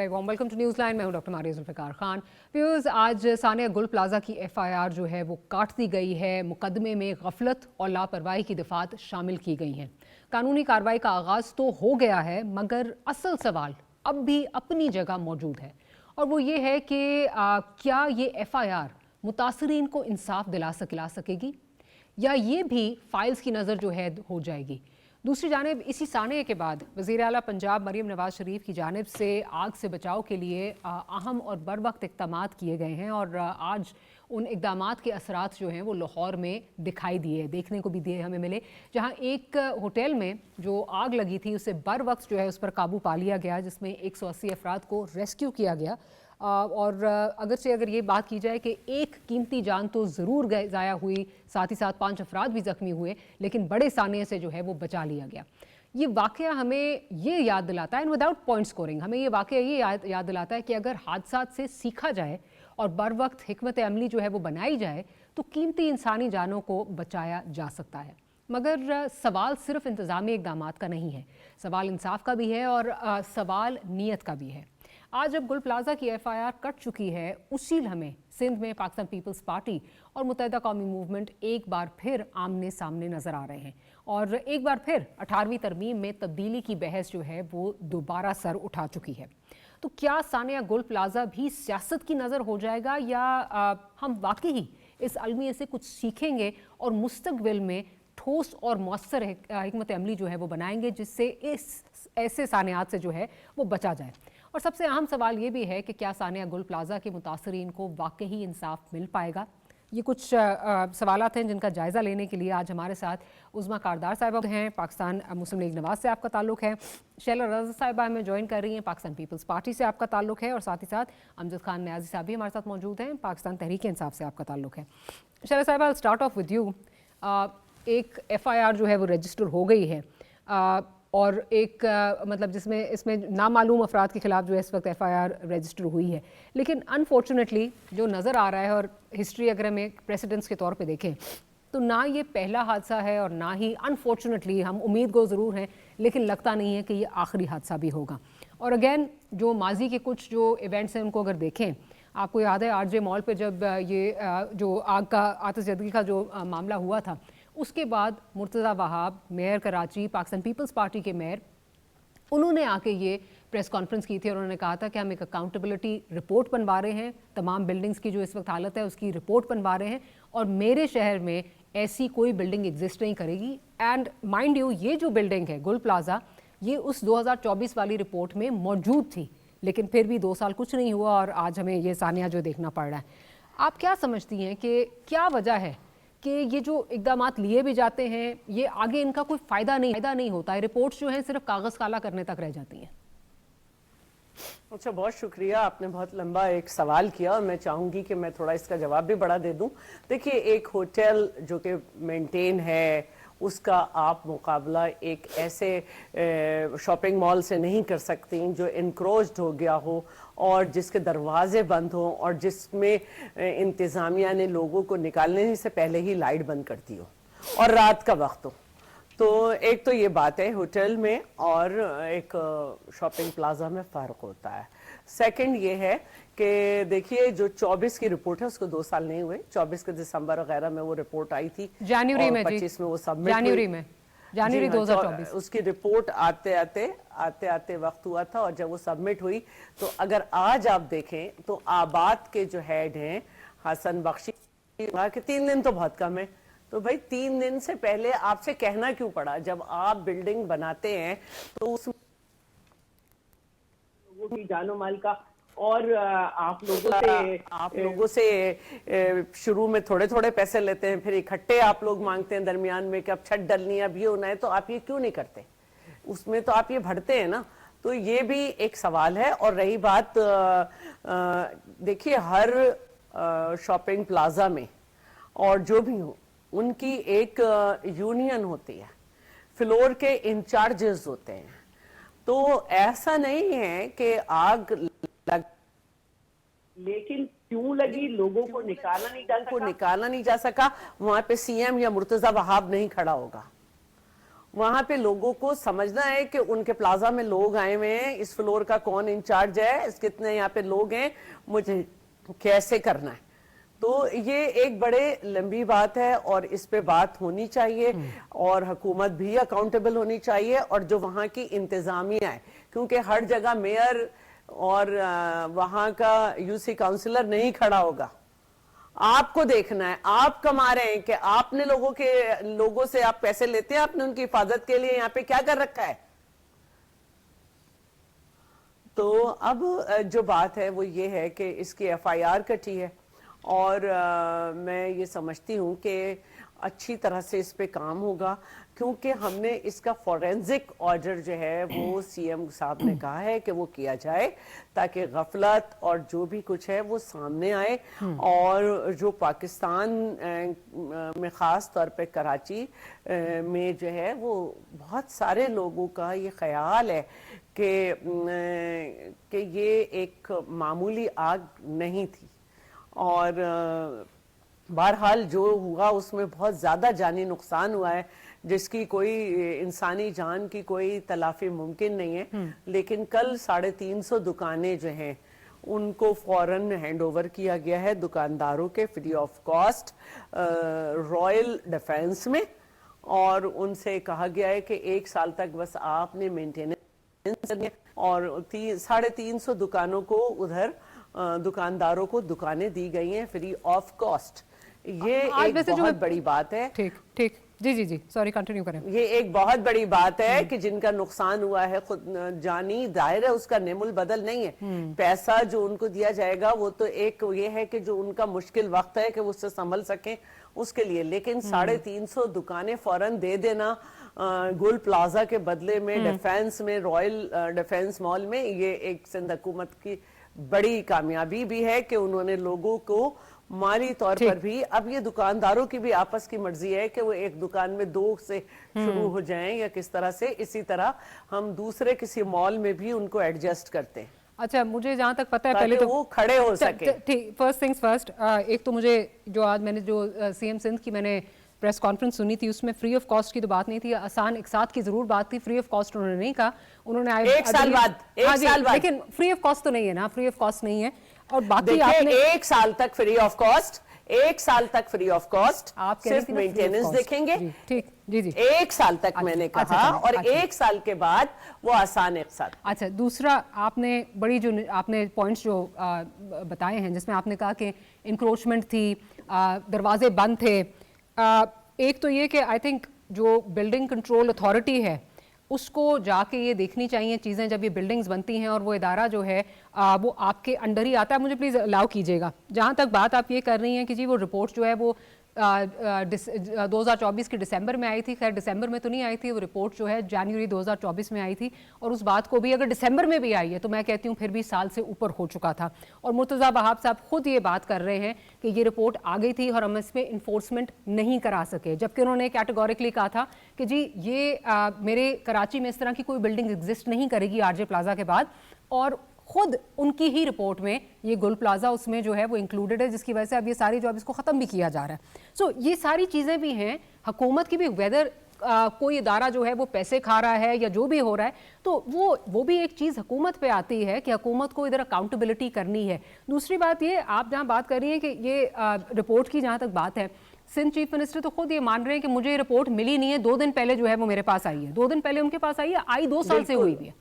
Very warm welcome to news line. मैं हूं doctor Maria Zulfiqar Khan. Viewers, आज सानिया गुल प्लाजा की एफआईआर जो है वो काट दी गई है। मुकदमे में गफलत और लापरवाही की दफात शामिल की गई हैं। कानूनी कार्रवाई का आगाज़ तो हो गया है, मगर असल सवाल अब भी अपनी जगह मौजूद है, और वो ये है कि क्या ये एफआईआर मुतासरीन को इंसाफ दिला सकेगी, या ये भी फाइल्स की नज़र जो है हो जाएगी। दूसरी जानिब इसी सानिया के बाद वज़ीर आला पंजाब मरीम नवाज शरीफ की जानिब से आग से बचाव के लिए अहम और बर वक्त इक़दामात किए गए हैं, और आज उन इक़दामात के असरात जो हैं वो लाहौर में दिखाई दिए, देखने को भी दिए हमें मिले, जहां एक होटल में जो आग लगी थी उसे बर वक्त जो है उस पर काबू पा लिया गया, जिसमें 180 अफराद को रेस्क्यू किया गया। और अगर ये बात की जाए कि एक कीमती जान तो ज़रूर ज़ाया हुई, साथ ही साथ 5 अफराद भी ज़ख्मी हुए, लेकिन बड़े सानिए से जो है वो बचा लिया गया। ये वाक़या हमें ये याद दिलाता है, एंड विदाउट पॉइंट स्कोरिंग, हमें ये वाक़या ये याद दिलाता है कि अगर हादसात से सीखा जाए और बर वक्त हिकमत अमली जो है वो बनाई जाए तो कीमती इंसानी जानों को बचाया जा सकता है। मगर सवाल सिर्फ इंतज़ामी इक़दामात का नहीं है, सवाल इंसाफ का भी है और सवाल नीयत का भी है। आज जब गुल प्लाजा की एफआईआर कट चुकी है, उसी लम्हे सिंध में पाकिस्तान पीपल्स पार्टी और मुत्तहिदा कौमी मूवमेंट एक बार फिर आमने सामने नज़र आ रहे हैं, और एक बार फिर 18वीं तरमीम में तब्दीली की बहस जो है वो दोबारा सर उठा चुकी है। तो क्या सानिया गुल प्लाजा भी सियासत की नज़र हो जाएगा, या हम वाकई ही इस अलमिए से कुछ सीखेंगे और मुस्तकबिल में ठोस और मौसर हिकमत अमली जो है वो बनाएंगे, जिससे इस ऐसे सानियात से जो है वो बचा जाए। और सबसे अहम सवाल ये भी है कि क्या सानिया गुल प्लाजा के मुतासरीन को वाकई इंसाफ मिल पाएगा। ये कुछ सवालात हैं जिनका जायज़ा लेने के लिए आज हमारे साथ उज़मा कारदार साहिबा हैं, पाकिस्तान मुस्लिम लीग नवाज से आपका ताल्लुक़ है, शैला रज़ा साहिबा हमें ज्वाइन कर रही हैं, पाकिस्तान पीपल्स पार्टी से आपका ताल्लुक़ है, और साथ ही साथ अमजद खान न्याजी साहब भी हमारे साथ मौजूद हैं, पाकिस्तान तहरीक इंसाफ से आपका ताल्लुक़ है। शैला साहिबा, स्टार्ट ऑफ विद यू। एक एफआईआर जो है वो रजिस्टर हो गई है, और एक मतलब इसमें नामालूम अफराद के ख़िलाफ़ जो है इस वक्त एफआईआर रजिस्टर हुई है, लेकिन अनफॉर्चुनेटली जो नज़र आ रहा है, और हिस्ट्री अगर हम एक प्रेसिडेंट्स के तौर पे देखें तो ना ये पहला हादसा है, और ना ही अनफॉर्चुनेटली, हम उम्मीद को ज़रूर हैं लेकिन लगता नहीं है कि ये आखिरी हादसा भी होगा। और अगेन जो माजी के कुछ जो इवेंट्स हैं उनको अगर देखें, आपको याद है आरजे मॉल पर जब ये जो आग का आतिशज़दगी का जो मामला हुआ था, उसके बाद मुर्तज़ा वहाब, मेयर कराची, पाकिस्तान पीपल्स पार्टी के मेयर, उन्होंने आके ये प्रेस कॉन्फ्रेंस की थी और उन्होंने कहा था कि हम एक अकाउंटेबिलिटी रिपोर्ट बनवा रहे हैं, तमाम बिल्डिंग्स की जो इस वक्त हालत है उसकी रिपोर्ट बनवा रहे हैं, और मेरे शहर में ऐसी कोई बिल्डिंग एग्जिस्ट नहीं करेगी। एंड माइंड यू, ये जो बिल्डिंग है गुल प्लाजा, ये उस 2024 वाली रिपोर्ट में मौजूद थी, लेकिन फिर भी 2 साल कुछ नहीं हुआ, और आज हमें ये सानिया जो देखना पड़ रहा है। आप क्या समझती हैं कि क्या वजह है कि ये जो इक़दामात लिए भी जाते हैं, ये आगे इनका कोई फ़ायदा नहीं होता है, रिपोर्ट्स जो हैं सिर्फ कागज़ काला करने तक रह जाती हैं? अच्छा, बहुत शुक्रिया, आपने बहुत लंबा एक सवाल किया और मैं चाहूँगी कि मैं थोड़ा इसका जवाब भी बड़ा दे दूँ। देखिए, एक होटल जो कि मेंटेन है, उसका आप मुकाबला एक ऐसे शॉपिंग मॉल से नहीं कर सकती जो इनक्रोच्ड हो गया हो और जिसके दरवाजे बंद हों और जिसमें इंतज़ामिया ने लोगों को निकालने से पहले ही लाइट बंद कर दी हो और रात का वक्त हो। तो एक तो ये बात है होटल में और एक शॉपिंग प्लाजा में फ़र्क होता है। सेकंड ये है कि देखिए, जो 24 की रिपोर्ट है उसको 2 साल नहीं हुए, 24 के दिसंबर वगैरह में वो रिपोर्ट आई थी, जनवरी में, 25 में वो सबमिट जनवरी 2024 उसकी रिपोर्ट आते आते वक्त हुआ था, और जब वो सबमिट हुई तो अगर आज आप देखें तो आबाद के जो हेड हैं हसन बख्शी कि 3 दिन तो बहुत कम है। तो भाई 3 दिन से पहले आपसे कहना क्यों पड़ा? जब आप बिल्डिंग बनाते हैं तो उस लोगों की जानो माल का, और आप लोगों से शुरू में थोड़े थोड़े पैसे लेते हैं, फिर इकट्ठे आप लोग मांगते हैं दरमियान में कि अब छत डलनी है, अब ये होना है, तो आप ये क्यों नहीं करते? उसमें तो आप ये भरते हैं ना। तो ये भी एक सवाल है। और रही बात, देखिए, हर शॉपिंग प्लाजा में और जो भी हो उनकी एक यूनियन होती है, फ्लोर के इंचार्जेस होते हैं। तो ऐसा नहीं है कि आग लग, लेकिन क्यों लगी, लोगों को निकाला नहीं जा सका, वहां पे सीएम या मुर्तजा वहाब नहीं खड़ा होगा। वहां पे लोगों को समझना है कि उनके प्लाजा में लोग आए हुए हैं, इस फ्लोर का कौन इंचार्ज है, इस कितने यहाँ पे लोग हैं, मुझे कैसे करना है। तो ये एक बड़े लंबी बात है और इस पे बात होनी चाहिए और हुकूमत भी अकाउंटेबल होनी चाहिए और जो वहाँ की इंतजामिया है, क्योंकि हर जगह मेयर और वहाँ का यूसी काउंसिलर नहीं खड़ा होगा। आपको देखना है, आप कमा रहे हैं कि आपने लोगों से आप पैसे लेते हैं, आपने उनकी हिफाजत के लिए यहाँ पे क्या कर रखा है। तो अब जो बात है वो ये है कि इसकी एफआईआर कटी है और मैं ये समझती हूँ कि अच्छी तरह से इस पे काम होगा, क्योंकि हमने इसका फॉरेंसिक ऑर्डर जो है वो सीएम साहब ने कहा है कि वो किया जाए ताकि गफलत और जो भी कुछ है वो सामने आए। और जो पाकिस्तान में ख़ास तौर पे कराची में जो है वो बहुत सारे लोगों का ये ख्याल है कि ये एक मामूली आग नहीं थी और बहरहाल जो हुआ उसमें बहुत ज़्यादा जानी नुकसान हुआ है जिसकी कोई इंसानी जान की कोई तलाफी मुमकिन नहीं है। लेकिन कल 350 दुकानें जो हैं उनको फौरन हैंड ओवर किया गया है दुकानदारों के free of cost royal defence में, और उनसे कहा गया है कि 1 साल तक बस आपने मेंटेनेंस और 350 दुकानों को उधर दुकानदारों को दुकानें दी गई हैं फ्री ऑफ कॉस्ट। ये एक बहुत बड़ी बात है। ठीक ठीक, जी सॉरी, कंटिन्यू करें। ये एक बहुत बड़ी बात है कि जिनका नुकसान हुआ है खुद जानी, जाहिर है उसका नेमुल बदल नहीं है। पैसा जो उनको दिया जाएगा वो तो एक ये है कि जो उनका मुश्किल वक्त है कि वो उससे संभल सकें उसके लिए, लेकिन 350 दुकानें फौरन दे देना गुल प्लाजा के बदले में डिफेंस में, रॉयल डिफेंस मॉल में, ये एक सिंध हुकूमत की बड़ी कामयाबी भी है कि उन्होंने लोगों को माली तौर पर भी, अब ये दुकानदारों की भी आपस की मर्जी है कि वो एक दुकान में 2 से शुरू हो जाएं या किस तरह से, इसी तरह हम दूसरे किसी मॉल में भी उनको एडजस्ट करते हैं। अच्छा, मुझे जहाँ तक पता है पहले तो वो खड़े हो सके। ठीक, फर्स्ट थिंग्स फर्स्ट, एक तो मुझे जो आज मैंने जो सीएम सिंध की मैंने प्रेस कॉन्फ्रेंस सुनी थी उसमें फ्री ऑफ कॉस्ट की तो बात नहीं थी, आसान एक साथ की जरूर बात थी। फ्री ऑफ कॉस्ट उन्होंने नहीं कहा, उन्होंने एक साल बाद, लेकिन फ्री ऑफ कॉस्ट तो नहीं है ना, फ्री ऑफ कॉस्ट नहीं है। और बाकी आपने 1 साल तक फ्री ऑफ कॉस्ट, 1 साल तक फ्री ऑफ कॉस्ट, आप सिर्फ मेंटेनेंस देखेंगे। ठीक, जी 1 साल तक मैंने कहा, और 1 साल के बाद वो आसान इक़्तिसाद। अच्छा, दूसरा आपने बड़ी जो आपने पॉइंट्स जो बताए हैं जिसमें आपने कहा कि इंक्रोचमेंट थी, दरवाजे बंद थे। एक तो ये कि आई थिंक जो बिल्डिंग कंट्रोल अथॉरिटी है उसको जाके ये देखनी चाहिए चीज़ें जब ये बिल्डिंग्स बनती हैं और वो इदारा जो है वो आपके अंडर ही आता है। मुझे प्लीज़ अलाउ कीजिएगा, जहाँ तक बात आप ये कर रही हैं कि जी वो रिपोर्ट जो है वो 2024 की दिसंबर में आई थी, खैर दिसंबर में तो नहीं आई थी वो रिपोर्ट, जो है जनवरी 2024 में आई थी, और उस बात को भी अगर दिसंबर में भी आई है तो मैं कहती हूँ फिर भी साल से ऊपर हो चुका था। और मुर्तज़ा वहाब साहब खुद ये बात कर रहे हैं कि ये रिपोर्ट आ गई थी और हम इसमें इन्फोर्समेंट नहीं करा सके, जबकि उन्होंने कैटेगोरिकली कहा था कि जी ये मेरे कराची में इस तरह की कोई बिल्डिंग एग्जिस्ट नहीं करेगी आरजे प्लाजा के बाद, और खुद उनकी ही रिपोर्ट में ये गुल प्लाजा उसमें जो है वो इंक्लूडेड है, जिसकी वजह से अब ये सारी जॉब इसको ख़त्म भी किया जा रहा है। सो ये सारी चीज़ें भी हैं, हुकूमत की भी, वेदर कोई इदारा जो है वो पैसे खा रहा है या जो भी हो रहा है, तो वो भी एक चीज़ हुकूमत पे आती है कि हुकूमत को इधर अकाउंटेबिलिटी करनी है। दूसरी बात ये, आप जहाँ बात कर रही हैं कि ये रिपोर्ट की जहाँ तक बात है, सिंध चीफ मिनिस्टर तो खुद ये मान रहे हैं कि मुझे रिपोर्ट मिली नहीं है, 2 दिन पहले जो है वो मेरे पास आई है, 2 दिन पहले उनके पास आई है, आई 2 साल से हुई भी है।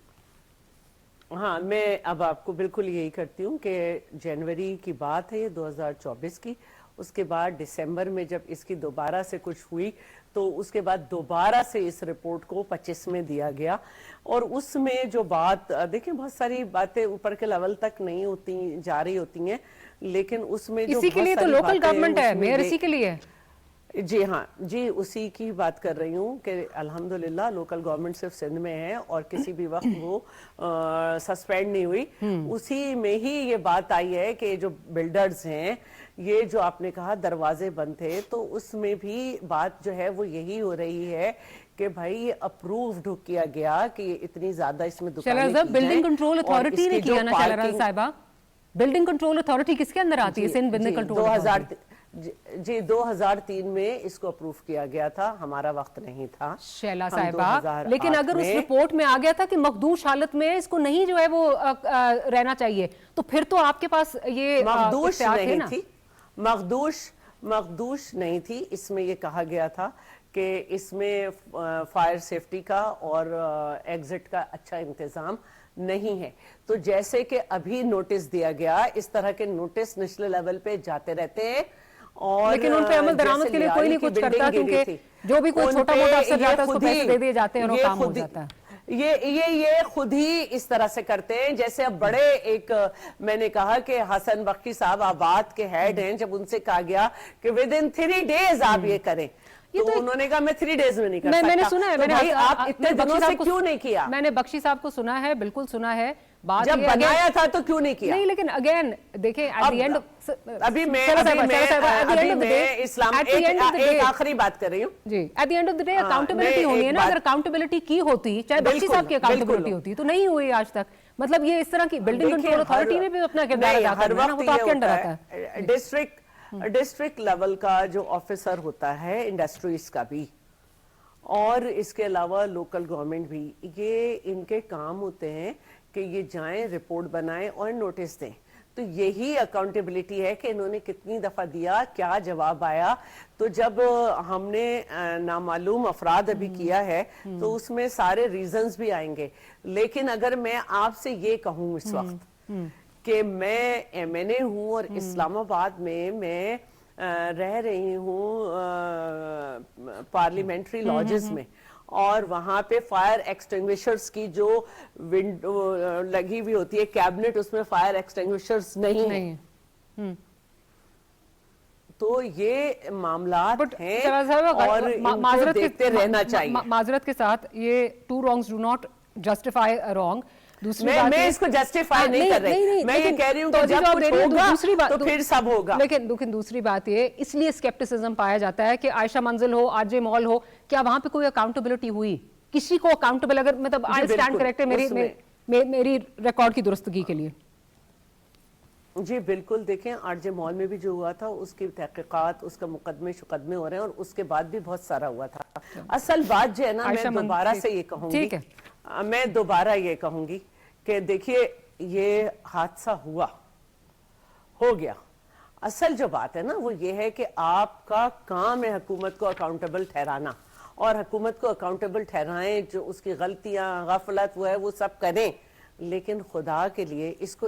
हाँ, मैं अब आपको बिल्कुल यही करती हूँ कि जनवरी की बात है ये 2024 की, उसके बाद दिसंबर में जब इसकी दोबारा से कुछ हुई तो उसके बाद दोबारा से इस रिपोर्ट को 25 में दिया गया, और उसमें जो बात देखिए, बहुत सारी बातें ऊपर के लेवल तक नहीं होती, जा रही होती हैं, लेकिन उसमें जो इसी के लिए तो लोकल गवर्नमेंट है, मेयर इसी के लिए है। जी हाँ जी, उसी की बात कर रही हूँ कि अल्हम्दुलिल्लाह लोकल गवर्नमेंट सिर्फ सिंध में है और किसी भी वक्त वो सस्पेंड नहीं हुई। उसी में ही ये बात आई है कि जो बिल्डर्स हैं, ये जो आपने कहा दरवाजे बंद थे, तो उसमें भी बात जो है वो यही हो रही है कि भाई ये अप्रूव्ड किया गया कि इतनी ज्यादा इसमें दुकानें की जाएं। बिल्डिंग कंट्रोल अथॉरिटी ने किया ना शलराज साहिबा, बिल्डिंग कंट्रोल अथॉरिटी किसके अंदर आती है? सिंध बिल्डिंग कंट्रोल جی 2003 میں اس کو اپروو کیا گیا تھا, ہمارا وقت نہیں تھا شیلا صاحبہ, لیکن اگر اس رپورٹ میں آ گیا تھا کہ مخدوش حالت میں اس کو نہیں جو ہے وہ رہنا چاہیے, تو پھر تو آپ کے پاس یہ مخدوش نہیں تھی, مخدوش نہیں تھی. اس میں یہ کہا گیا تھا کہ اس میں فائر سیفٹی کا اور ایگزٹ کا اچھا انتظام نہیں ہے. تو جیسے کہ ابھی نوٹس دیا گیا, اس طرح کے نوٹس نیشنل لیول پہ جاتے رہتے ہیں, اور لیکن ان پہ عمل درآمد کے لیے کوئی نہیں کچھ کرتا, کیونکہ جو بھی کوئی چھوٹا موٹا افسر جاتا ہے اس کو پیسے دے دیے جاتے ہیں اور وہ کام ہو جاتا ہے. یہ خود ہی اس طرح سے کرتے ہیں. جیسے اب بڑے ایک میں نے کہا کہ حسن بخشی صاحب آباد کے ہیڈ ہیں, جب ان سے کہا گیا کہ within 3 days آپ یہ کریں, تو انہوں نے کہا میں 3 days میں نہیں کر سکتا. میں نے سنا ہے, تو بھائی آپ اتنے دنوں سے کیوں نہیں کیا؟ میں نے بخشی صاحب کو سنا ہے, بالکل سنا ہے. جب بنایا تھا تو کیوں نہیں کیا؟ نہیں, لیکن اگین دیکھیں ایٹ دی اینڈ, ابھی میں اسلام ایک آخری بات کر رہی ہوں جی, at the end of the day accountability ہونی ہے نا. اگر اکاؤنٹیبلٹی کی ہوتی, چاہے بخشی صاحب کی اکاؤنٹیبلٹی ہوتی, تو نہیں ہوئی آج تک. مطلب یہ اس طرح کی بلڈنگ کنٹرول اتھارٹی نے بھی اپنا کردار ادا کرنا ہے نا, وہ تو آپ کے انڈر آتا ہے. ڈسٹرکٹ لیول کا جو آفیسر ہوتا ہے انڈسٹریز کا بھی, اور اس کے علاوہ لوکل گورنمنٹ بھی, یہ ان کے کام ہوتے ہیں کہ یہ جائیں, رپورٹ بنائیں اور نوٹس دیں. تو یہی اکاؤنٹیبلٹی ہے کہ انہوں نے کتنی دفعہ دیا, کیا جواب آیا. تو جب ہم نے نامعلوم افراد ابھی کیا ہے تو اس میں سارے ریزنز بھی آئیں گے. لیکن اگر میں آپ سے یہ کہوں اس وقت کہ میں ایم این اے ہوں اور اسلام آباد میں رہ رہی ہوں پارلیمنٹری لاجز میں, اور وہاں پہ فائر ایکسٹنگوشرز کی جو ونڈو لگی ہوئی ہوتی ہے کیبنٹ, اس میں فائر ایکسٹنگوشرز نہیں ہیں, تو یہ معاملات ہیں اور ان کو دیکھتے رہنا چاہیے. معذرت کے ساتھ, یہ two wrongs do not justify a wrong. میں اس کو جسٹیفائی نہیں کر رہی, میں یہ کہہ رہی ہوں کہ جب کچھ ہوگا تو پھر سب ہوگا. لیکن دوسری بات یہ, اس لیے اسکیپٹسزم پایا جاتا ہے کہ عائشہ منزل ہو, آر جے مال ہو, کیا وہاں پہ کوئی اکاؤنٹیبلٹی ہوئی؟ کسی کو اکاؤنٹیبل, اگر مطلب آئی اسٹینڈ کریکٹ میری ریکارڈ کی درستگی کے لیے. جی بالکل, دیکھیں آر جے مال میں بھی جو ہوا تھا اس کی تحقیقات, اس کا مقدمے ہو رہے ہیں, اور اس کے بعد بھی بہت سارا ہوا تھا. اصل بات جو ہے نا, میں دوبارہ سے یہ کہوں گی, میں دوبارہ یہ کہوں گی کہ دیکھیے یہ حادثہ ہو گیا. اصل جو بات ہے نا وہ یہ ہے کہ آپ کا کام ہے حکومت کو اکاؤنٹیبل ٹھہرانا, اور حکومت کو اکاؤنٹیبل ٹھہرائیں, جو اس کی غلطیاں غفلت وہ ہے وہ سب کریں, لیکن خدا کے لیے اس کو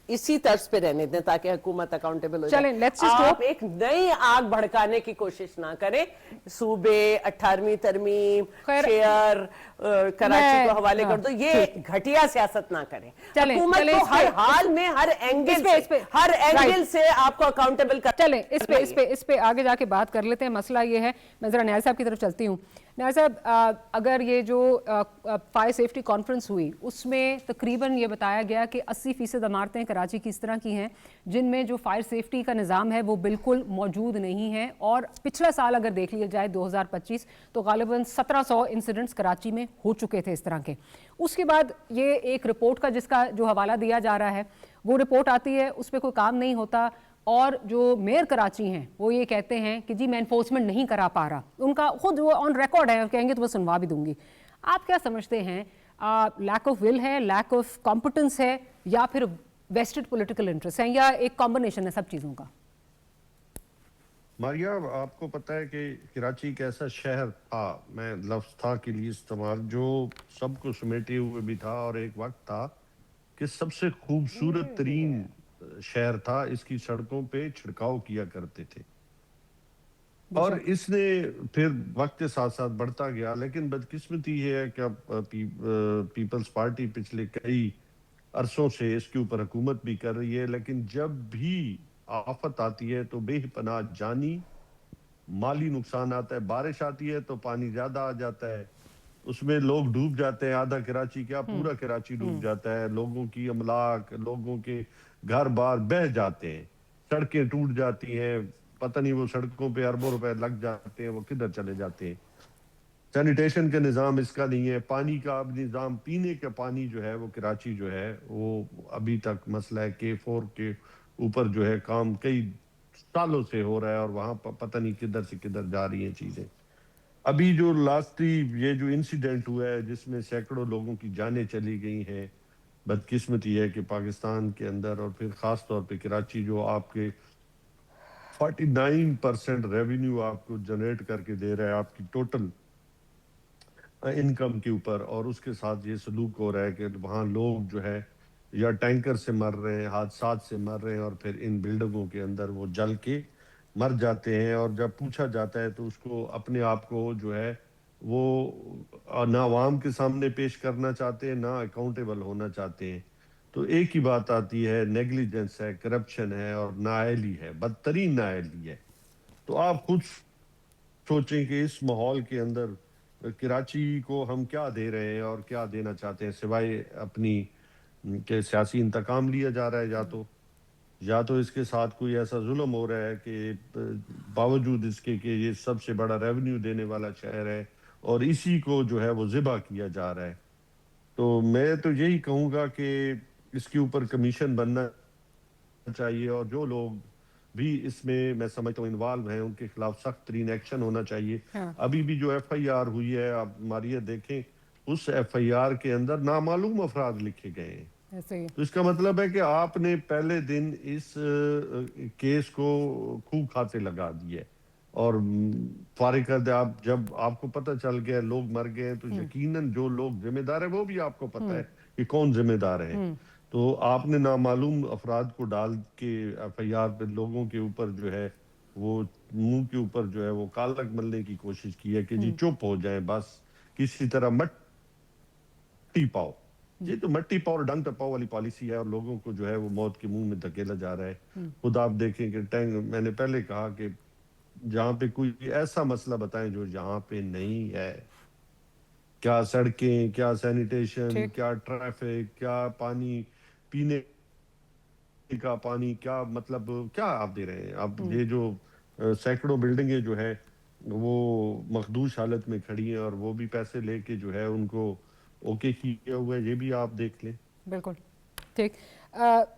اسی طرز پہ رہنے دیں تاکہ حکومت اکاؤنٹیبل ہو جائے. آپ ایک نئی آگ بھڑکانے کی کوشش نہ کریں. صوبے 18ویں ترمیم, شیئر, کراچی کو حوالے کر دو, یہ گھٹیا سیاست نہ کریں. حکومت کو ہر حال میں ہر اینگل سے آپ کو اکاؤنٹیبل کر. چلیں اس پہ آگے جا کے بات کر لیتے ہیں. مسئلہ یہ ہے, میں ذرا نیاز صاحب کی طرف چلتی ہوں. نیاز صاحب, اگر یہ جو فائر سیفٹی کانفرنس ہوئی اس میں تقریباً یہ بتایا گیا کہ 80% عمارتیں کراچی کی اس طرح کی ہیں جن میں جو فائر سیفٹی کا نظام ہے وہ بالکل موجود نہیں ہے, اور پچھلا سال اگر دیکھ لیا جائے 2025 تو غالباً 1700 انسیڈنٹس کراچی میں ہو چکے تھے اس طرح کے. اس کے بعد یہ ایک رپورٹ کا جس کا جو حوالہ دیا جا رہا ہے, وہ رپورٹ آتی ہے, اس پہ کوئی کام نہیں ہوتا, اور جو میئر کراچی ہیں وہ یہ کہتے ہیں کہ جی میں انفورسمنٹ نہیں کرا پا رہا. ان کا خود وہ آن ریکارڈ ہے, کہیں گے تو وہ سنوا بھی دوں گی. آپ کیا سمجھتے ہیں, لیک آف ول ہے, لیک آف کمپٹنس ہے, یا پھر ویسٹڈ پولیٹیکل انٹرسٹ ہے, یا ایک کمبینیشن ہے سب چیزوں کا؟ ماریا, آپ کو پتہ ہے کہ کراچی ایک ایسا شہر تھا, میں لفظ تھا کے لیے استعمال, جو سب کو سمیٹے ہوئے بھی تھا, اور ایک وقت تھا کہ سب سے خوبصورت ترین شہر تھا. اس کی سڑکوں پہ چھڑکاؤ کیا کرتے تھے, اور اس نے پھر وقت کے ساتھ ساتھ بڑھتا گیا. لیکن بدقسمتی یہ ہے کہ پیپلز پارٹی پچھلے کئی عرصوں سے اس کے اوپر حکومت بھی کر رہی ہے, لیکن جب بھی آفت آتی ہے تو بے پناہ جانی مالی نقصان آتا ہے. بارش آتی ہے تو پانی زیادہ آ جاتا ہے, اس میں لوگ ڈوب جاتے ہیں, آدھا کراچی کیا پورا کراچی ڈوب جاتا ہے. لوگوں کی املاک, لوگوں کے گھر بار بہہ جاتے ہیں, سڑکیں ٹوٹ جاتی ہیں, پتہ نہیں وہ سڑکوں پہ اربوں روپے لگ جاتے ہیں, وہ کدھر چلے جاتے ہیں. سینیٹیشن کا نظام اس کا نہیں ہے, پانی کا اب نظام, پینے کا پانی جو ہے وہ کراچی جو ہے وہ ابھی تک مسئلہ ہے. K4 کے اوپر جو ہے کام کئی सालों से हो रहा है, और वहां पता नहीं किधर से किधर जा रही हैं चीजें। अभी जो लास्टली ये जो इंसिडेंट हुआ है जिसमें सैकड़ों लोगों की जानें चली गई हैं, बदकिस्मती है कि पाकिस्तान के अंदर और फिर खास तौर पे कराची, जो आपके 49% रेवेन्यू आपको जनरेट करके दे रहा है आपकी टोटल इनकम के ऊपर, और उसके साथ ये सलूक हो रहा है कि वहाँ लोग जो है या टैंकर से मर रहे हैं, हादसात से मर रहे हैं, और फिर इन बिल्डिंगों के अंदर वो जल के मर जाते हैं। और जब पूछा जाता है तो उसको अपने आप को जो है वो ना आवाम के सामने पेश करना चाहते हैं, ना अकाउंटेबल होना चाहते हैं। तो एक ही बात आती है, नेग्लिजेंस है, करप्शन है और नाअहली है, बदतरीन नाअहली है। तो आप खुद सोचें कि इस माहौल के अंदर कराची को हम क्या दे रहे हैं और क्या देना चाहते हैं, सिवाय अपनी के सियासी इंतकाम लिया जा रहा है, या तो इसके साथ कोई ऐसा जुल्म हो रहा है कि बावजूद इसके कि ये सबसे बड़ा रेवेन्यू देने वाला शहर है और इसी को जो है वो ज़िबा किया जा रहा है। तो मैं तो यही कहूँगा कि इसके ऊपर कमीशन बनना चाहिए, और जो लोग भी इसमें मैं समझता हूँ इन्वॉल्व हैं उनके खिलाफ सख्त तरीन एक्शन होना चाहिए। हाँ। अभी भी जो FIR हुई है, आप मारिया देखें, उस FIR के अंदर नामालूम अफराद लिखे गए हैं। ऐसे ही तो इसका मतलब है कि आपने पहले दिन इस केस को खूब खाते लगा दिए और फारिग कर दे। आप जब आपको पता चल गया लोग मर गए, तो यकीनन जो लोग जिम्मेदार है वो भी आपको पता है कि कौन जिम्मेदार है। तो आपने नामालूम अफराद को डाल के FIR पे लोगों के ऊपर जो है वो मुंह के ऊपर जो है वो कालक मलने की कोशिश की है कि जी चुप हो जाए, बस किसी तरह मट्टी पाओ। ये तो मट्टी पाओ और डंक टपाओ वाली पॉलिसी है, और लोगों को जो है वो मौत के मुंह में धकेला जा रहा है। खुद आप देखें कि मैंने पहले कहा कि जहाँ पे कोई ऐसा मसला बताएं जो यहाँ पे नहीं है, क्या सड़कें, क्या सैनिटेशन, ठीक। क्या ट्रैफिक, क्या पानी, पीने का पानी, क्या मतलब क्या आप दे रहे हैं। अब ये जो सैकड़ों बिल्डिंगें जो है वो मखदूश हालत में खड़ी हैं, और वो भी पैसे लेके जो है उनको ओके किया हुआ है, ये भी आप देख लें। बिल्कुल ठीक।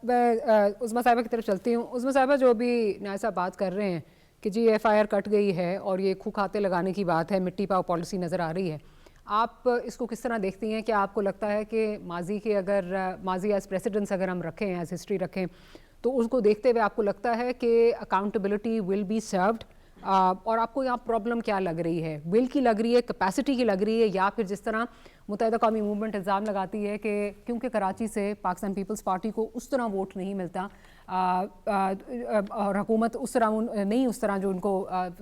मैं उज़मा साहिबा की तरफ चलती हूँ। उज़मा साहिबा, जो अभी नायब साहब बात कर रहे हैं कि जी FIR कट गई है और ये खूह खाते लगाने की बात है, मिट्टी पाव पॉलिसी नज़र आ रही है, आप इसको किस तरह देखती हैं? क्या आपको लगता है कि माजी के अगर माजी एज प्रेसिडेंट्स अगर हम रखें, एज हिस्ट्री रखें, तो उसको देखते हुए आपको लगता है कि अकाउंटेबिलिटी विल बी सर्व्ड? और आपको यहाँ प्रॉब्लम क्या लग रही है? विल की लग रही है, कैपेसिटी की लग रही है, या फिर जिस तरह मुत्तहिदा कौमी मूवमेंट इल्ज़ाम लगाती है कि क्योंकि कराची से पाकिस्तान पीपल्स पार्टी को उस तरह वोट नहीं मिलता और हुकूमत उस तरह नहीं, उस तरह जो उनको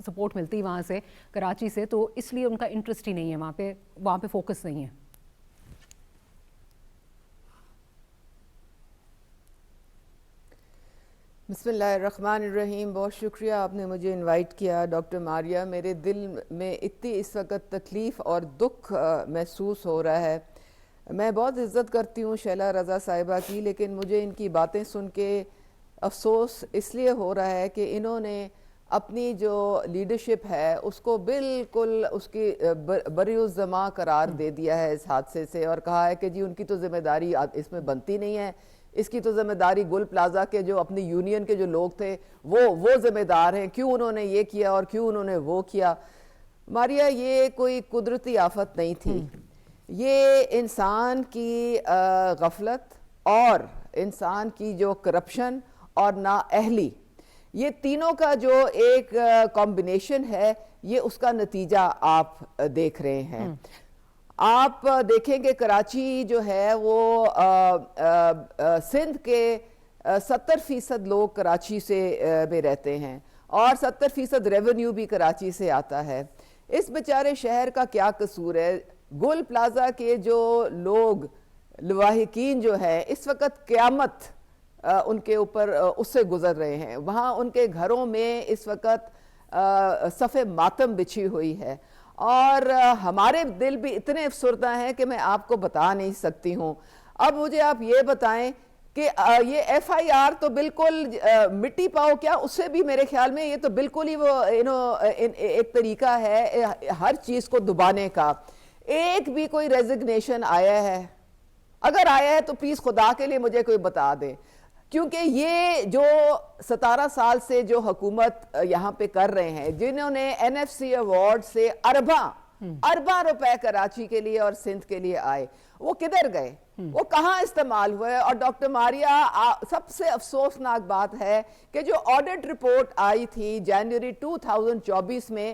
सपोर्ट मिलती वहाँ से कराची से, तो इसलिए उनका इंटरेस्ट ही नहीं है वहाँ पे फोकस नहीं है? बिस्मिल्लाहिर्रहमानिर्रहीम। बहुत शुक्रिया आपने मुझे इनवाइट किया डॉक्टर मारिया। मेरे दिल में इतनी इस वक्त तकलीफ़ और दुख महसूस हो रहा है। मैं बहुत इज़्ज़त करती हूँ शैला रज़ा साहिबा की, लेकिन मुझे इनकी बातें सुन के अफसोस इसलिए हो रहा है कि इन्होंने अपनी जो लीडरशिप है उसको बिल्कुल उसकी बरीउज़्ज़मा करार दे दिया है इस हादसे से, और कहा है कि जी उनकी तो ज़िम्मेदारी इसमें बनती नहीं है, इसकी तो ज़िम्मेदारी गुल प्लाजा के जो अपनी यूनियन के जो लोग थे वो ज़िम्मेदार हैं, क्यों उन्होंने ये किया और क्यों उन्होंने वो किया। मारिया, ये कोई कुदरती आफत नहीं थी, ये इंसान की गफलत और इंसान की जो करप्शन और नाअहली, ये तीनों का जो एक कॉम्बिनेशन है, ये उसका नतीजा आप देख रहे हैं। आप देखेंगे कराची जो है वो सिंध के 70% लोग कराची से में रहते हैं और 70% रेवेन्यू भी कराची से आता है। इस बेचारे शहर का क्या कसूर है? गुल प्लाजा के जो लोग लवाहिकीन जो है इस वक्त क़यामत उनके ऊपर उससे गुजर रहे हैं। वहाँ उनके घरों में इस वक्त सफ़े मातम बिछी हुई है, और हमारे दिल भी इतने अफसरदा हैं कि मैं आपको बता नहीं सकती हूँ। अब मुझे आप ये बताएं कि ये FIR तो बिल्कुल मिट्टी पाओ क्या, उससे भी मेरे ख्याल में ये तो बिल्कुल ही वो एक तरीका है हर चीज़ को दबाने का। एक भी कोई रेजिग्नेशन आया है? अगर आया है तो प्लीज़ खुदा के लिए मुझे कोई बता दे। کیونکہ یہ جو 17 سال سے جو حکومت یہاں پہ کر رہے ہیں، جنہوں نے NFC ایوارڈ سے ارباں روپے کراچی کے لیے اور سندھ کے لیے آئے، وہ کدھر گئے؟ وہ کہاں استعمال ہوئے؟ اور ڈاکٹر ماریا، سب سے افسوسناک بات ہے کہ جو آڈٹ رپورٹ آئی تھی جنوری 2024 میں،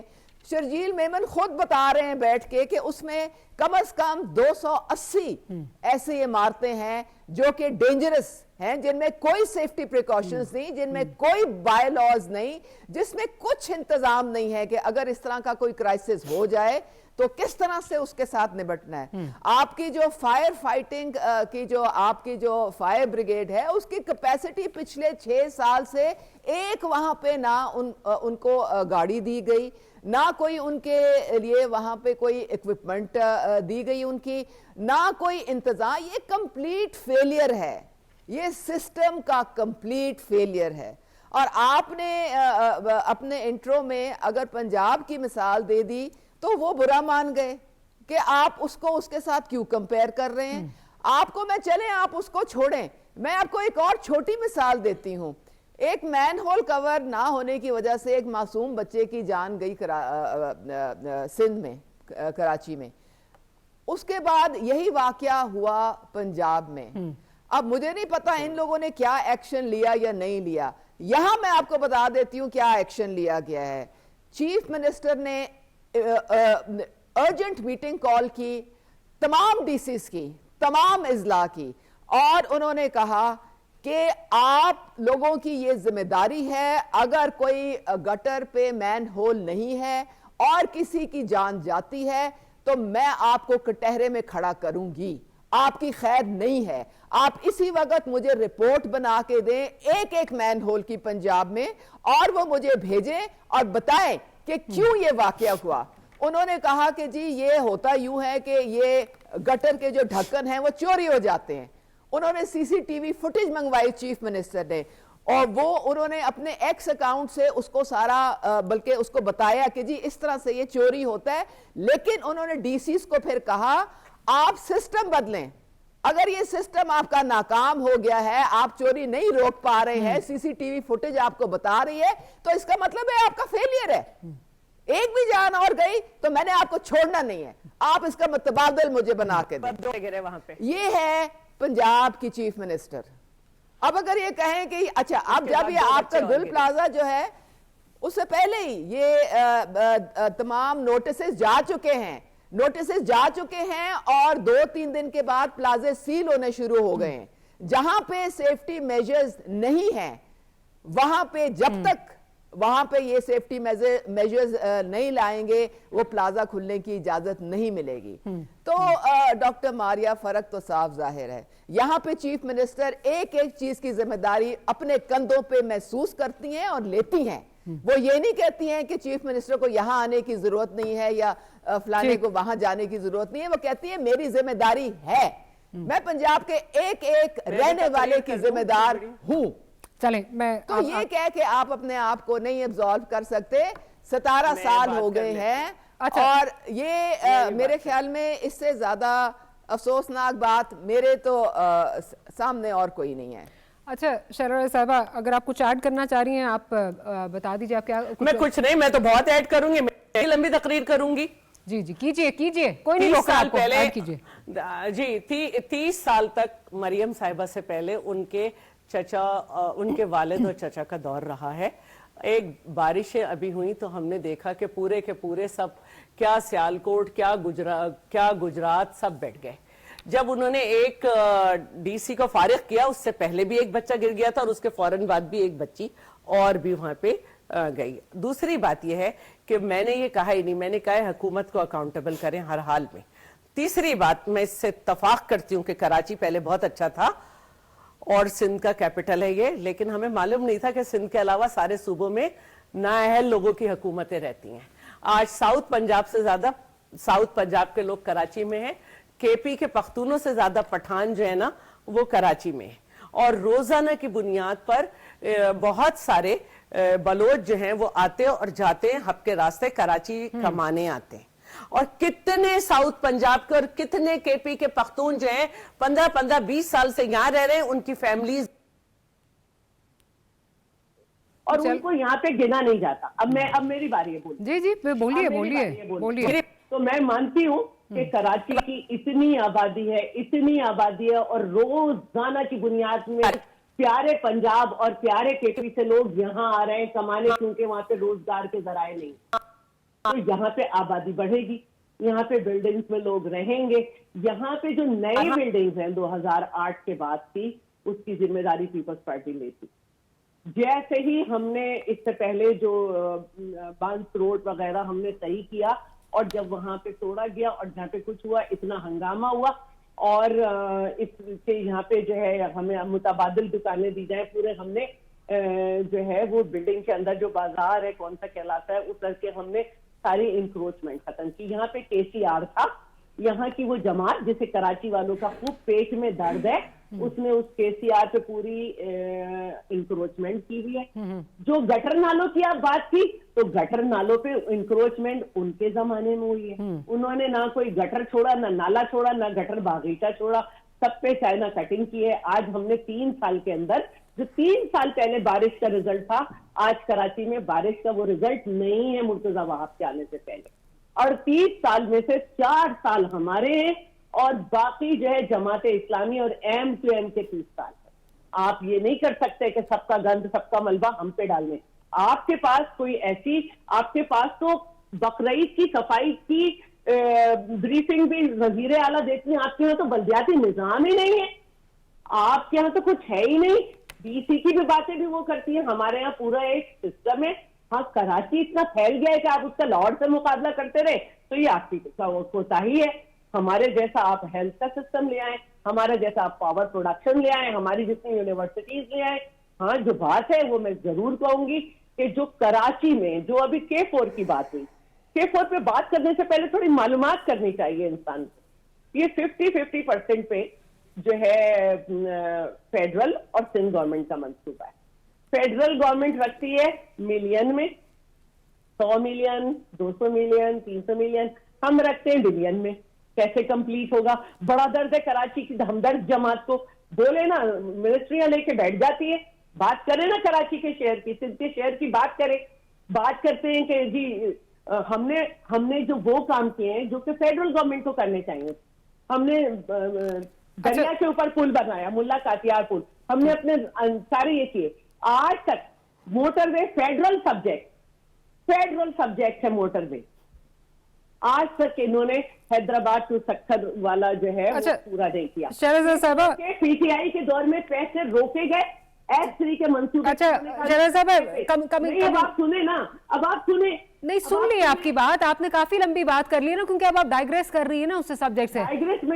شرجیل میمن خود بتا رہے ہیں بیٹھ کے کہ اس میں کم از کم 280 ایسی عمارتیں ہیں جو کہ ڈینجرس ہیں، جن میں کوئی سیفٹی پریکاشنز نہیں، جن میں کوئی بائی لاز نہیں، جس میں کچھ انتظام نہیں ہے کہ اگر اس طرح کا کوئی کرائسس ہو جائے تو کس طرح سے اس کے ساتھ نبٹنا ہے۔ آپ کی جو فائر فائٹنگ کی جو آپ کی جو فائر بریگیڈ ہے، اس کی کیپیسٹی پچھلے 6 سال سے ایک وہاں پہ نہ ان کو گاڑی دی گئی، نہ کوئی ان کے لیے وہاں پہ کوئی ایکوپمنٹ دی گئی ان کی، نہ کوئی انتظام۔ یہ کمپلیٹ فیلئر ہے، یہ سسٹم کا کمپلیٹ فیلئر ہے۔ اور آپ نے اپنے انٹرو میں اگر پنجاب کی مثال دے دی تو وہ برا مان گئے کہ آپ اس کو اس کے ساتھ کیوں کمپیئر کر رہے ہیں۔ آپ کو میں چلیں آپ اس کو چھوڑیں، میں آپ کو ایک اور چھوٹی مثال دیتی ہوں۔ ایک مین ہول کور نہ ہونے کی وجہ سے ایک معصوم بچے کی جان گئی سندھ میں، کراچی میں۔ اس کے بعد یہی واقعہ ہوا پنجاب میں۔ اب مجھے نہیں پتا ان لوگوں نے کیا ایکشن لیا یا نہیں لیا۔ یہاں میں آپ کو بتا دیتی ہوں کیا ایکشن لیا گیا ہے۔ چیف منسٹر نے ارجنٹ میٹنگ کال کی، تمام ڈی سیز کی، تمام اضلاع کی، اور انہوں نے کہا کہ آپ لوگوں کی یہ ذمہ داری ہے، اگر کوئی گٹر پہ مین ہول نہیں ہے اور کسی کی جان جاتی ہے تو میں آپ کو کٹہرے میں کھڑا کروں گی، آپ کی خیر نہیں ہے۔ آپ اسی وقت مجھے رپورٹ بنا کے دیں ایک ایک مین ہول کی پنجاب میں، اور وہ مجھے بھیجیں اور بتائیں کہ کیوں یہ واقعہ ہوا۔ انہوں نے کہا کہ جی یہ ہوتا یوں ہے کہ یہ گٹر کے جو ڈھکن ہیں وہ چوری ہو جاتے ہیں۔ انہوں نے CCTV فوٹیج منگوائی چیف منسٹر نے، اور وہ انہوں نے اپنے ایکس اکاؤنٹ سے اس کو سارا بلکہ اس کو بتایا کہ جی اس طرح سے یہ چوری ہوتا ہے۔ لیکن انہوں نے ڈی سیز کو پھر کہا آپ سسٹم بدلیں، اگر یہ سسٹم آپ کا ناکام ہو گیا ہے، آپ چوری نہیں روک پا رہے ہیں، CCTV فوٹیج آپ کو بتا رہی ہے، تو اس کا مطلب ہے آپ کا فیلئر ہے۔ ایک بھی جان اور گئی تو میں نے آپ کو چھوڑنا نہیں ہے، آپ اس کا متبادل مجھے بنا کے دیں۔ وہاں پہ یہ ہے پنجاب کی چیف منسٹر۔ اب اگر یہ کہیں کہ اچھا اب جب یہ آپ کا گل پلازا جو ہے، اس سے پہلے ہی یہ تمام نوٹسز جا چکے ہیں اور 2-3 دن کے بعد پلازے سیل ہونے شروع ہو گئے ہیں۔ جہاں پہ سیفٹی میجرز نہیں ہیں وہاں پہ جب تک وہاں پہ یہ سیفٹی میجرز نہیں لائیں گے وہ پلازا کھلنے کی اجازت نہیں ملے گی۔ تو ڈاکٹر ماریا فرق تو صاف ظاہر ہے، یہاں پہ چیف منسٹر ایک ایک چیز کی ذمہ داری اپنے کندھوں پہ محسوس کرتی ہیں اور لیتی ہیں۔ وہ یہ نہیں کہتی ہیں کہ چیف منسٹر کو یہاں آنے کی ضرورت نہیں ہے یا فلانے کو وہاں جانے کی ضرورت نہیں ہے، وہ کہتی ہیں میری ذمہ داری ہے، میں پنجاب کے ایک ایک رہنے والے کی ذمہ دار ہوں۔ چلیں میں تو یہ کہہ کہ آپ اپنے آپ کو نہیں ایبزالو کر سکتے، 17 سال ہو گئے ہیں، اور یہ میرے خیال میں اس سے زیادہ افسوسناک بات میرے تو سامنے اور کوئی نہیں ہے۔ اچھا شرار صاحبہ، اگر آپ کچھ ایڈ کرنا چاہ رہی ہیں آپ بتا دیجیے۔ آپ کیا؟ میں کچھ نہیں، میں تو بہت ایڈ کروں گی، میں لمبی تقریر کروں گی۔ جی کیجئے کوئی نہیں روکا آپ کو، ایڈ کیجئے۔ جی 30 سال تک مریم صاحبہ سے پہلے ان کے چچا، ان کے والد اور چچا کا دور رہا ہے۔ ایک بارشیں ابھی ہوئی تو ہم نے دیکھا کہ پورے کے پورے سب، کیا سیالکوٹ، کیا گجرات، سب بیٹھ گئے۔ جب انہوں نے ایک ڈی سی کو فارغ کیا، اس سے پہلے بھی ایک بچہ گر گیا تھا اور اس کے فوراً بعد بھی ایک بچی اور بھی وہاں پہ گئی۔ دوسری بات یہ ہے کہ میں نے یہ کہا ہی نہیں، میں نے کہا ہے حکومت کو اکاؤنٹیبل کریں ہر حال میں۔ تیسری بات، میں اس سے اتفاق کرتی ہوں کہ کراچی پہلے بہت اچھا تھا اور سندھ کا کیپٹل ہے یہ، لیکن ہمیں معلوم نہیں تھا کہ سندھ کے علاوہ سارے صوبوں میں نااہل لوگوں کی حکومتیں رہتی ہیں۔ آج ساؤتھ پنجاب سے زیادہ ساؤتھ پنجاب کے لوگ کراچی میں ہیں، کے پی کے پختونوں سے زیادہ پٹھان جو ہے نا وہ کراچی میں ہیں، اور روزانہ کی بنیاد پر بہت سارے بلوچ جو ہیں وہ آتے اور جاتے ہیں، ہب کے راستے کراچی کمانے آتے ہیں۔ اور کتنے ساؤتھ پنجاب کے اور کتنے کے پی کے پختون جو ہیں 15-20 سال سے یہاں رہ رہے ہیں، ان کی فیملیز اور ان کو یہاں پہ گنا نہیں جاتا. اب میری باری ہے بولنے. جی بولیے. تو میں مانتی ہوں کہ کراچی کی اتنی آبادی ہے اور روزانہ کی بنیاد میں پیارے پنجاب اور پیارے کیپی سے لوگ یہاں آ رہے ہیں کمانے, کیونکہ وہاں پہ روزگار کے ذرائع نہیں. تو یہاں پہ آبادی بڑھے گی, یہاں پہ بلڈنگز میں لوگ رہیں گے. یہاں پہ جو نئی بلڈنگز ہیں 2008 کے بعد کی, اس کی ذمہ داری پیپلز پارٹی لیتی. جیسے ہی ہم نے اس سے پہلے جو بانس روڈ وغیرہ ہم نے صحیح کیا, اور جب وہاں پہ توڑا گیا اور جہاں پہ کچھ ہوا, اتنا ہنگامہ ہوا, اور اس کے یہاں پہ جو ہے ہمیں متبادل دکانیں دی جائیں پورے, ہم نے جو ہے وہ بلڈنگ کے اندر جو بازار ہے کون سا کہلاتا ہے اس کر کے ہم نے ساری انکروچمنٹ ختم کی. یہاں پہ KCR تھا, یہاں کی وہ جماعت جسے کراچی والوں کا خوب پیٹ میں درد ہے, اس نے اس KCR پہ پوری انکروچمنٹ کی ہوئی ہے. جو گٹر نالوں کی آپ بات کی, تو گٹر نالوں پہ انکروچمنٹ ان کے زمانے میں ہوئی ہے. انہوں نے نہ کوئی گٹر چھوڑا, نہ نالا چھوڑا, نہ گٹر باغیچہ چھوڑا, سب پہ چائنا کٹنگ کی ہے. آج ہم نے 3 سال کے اندر, جو 3 سال پہلے بارش کا رزلٹ تھا, آج کراچی میں بارش کا وہ رزلٹ نہیں ہے مرتضی وہاب کے آنے سے پہلے. اور 30 سال میں سے 4 سال ہمارے ہیں, اور باقی جو ہے جماعت اسلامی اور M2M کے 30 سال ہے. آپ یہ نہیں کر سکتے کہ سب کا گند, سب کا ملبہ ہم پہ ڈالنے. آپ کے پاس کوئی ایسی, آپ کے پاس تو بقرعید کی صفائی کی بریفنگ بھی وزیر اعلیٰ دیکھتے ہیں, آپ کے یہاں تو بلدیاتی نظام ہی نہیں ہے, آپ کے یہاں تو کچھ ہے ہی نہیں. DC کی بھی باتیں بھی وہ کرتی ہیں, ہمارے یہاں پورا ایک سسٹم ہے. ہاں, کراچی اتنا پھیل گیا ہے کہ آپ اس کا لاہور سے مقابلہ کرتے رہے تو یہ آپ کی کوتاہی ہے. ہمارے جیسا آپ ہیلتھ کا سسٹم لے آئیں, ہمارا جیسا آپ پاور پروڈکشن لے آئیں, ہماری جتنی یونیورسٹیز لے آئیں. ہاں, جو بات ہے وہ میں ضرور کہوں گی کہ جو کراچی میں جو ابھی K4 کی بات ہوئی, K4 پہ بات کرنے سے پہلے تھوڑی معلومات کرنی چاہیے انسان کو. یہ 50% پہ جو ہے فیڈرل اور سندھ گورنمنٹ کا منصوبہ ہے. فیڈرل گورنمنٹ رکھتی ہے ملین میں, 100 ملین, 200 ملین, 300 ملین, ہم رکھتے ہیں بلین میں. کیسے کمپلیٹ ہوگا؟ بڑا درد ہے کراچی کی ہمدرد جماعت کو. بولے نا, منسٹریاں لے کے بیٹھ جاتی ہے, بات کرے نا کراچی کے شہر کی, سندھ کے شہر کی بات کرے. بات کرتے ہیں کہ جی ہم نے جو وہ کام کیے ہیں جو کہ فیڈرل گورنمنٹ کو کرنے چاہیے. ہم نے دریا کے اوپر پل بنایا, ملا کاتیار پل, ہم نے اپنے سارے یہ کیے. آج تک موٹر وے فیڈرل سبجیکٹ ہے موٹر وے. آج تک انہوں نے حیدرآباد ٹو سکھر والا جو ہے وہ پورا نہیں کیا. شہرزاد صاحبہ, PTI کے دور میں پیسے روکے گئے, S3 کے منصوبے. اچھا شہرزاد صاحب, اب آپ سنیں نا, اب آپ سنیں. نہیں, سن لی آپ کی بات, آپ نے کافی لمبی بات کر لی نا, کیونکہ اب آپ ڈائیگریس کر رہی ہیں نا اس سے سبجیکٹ سے.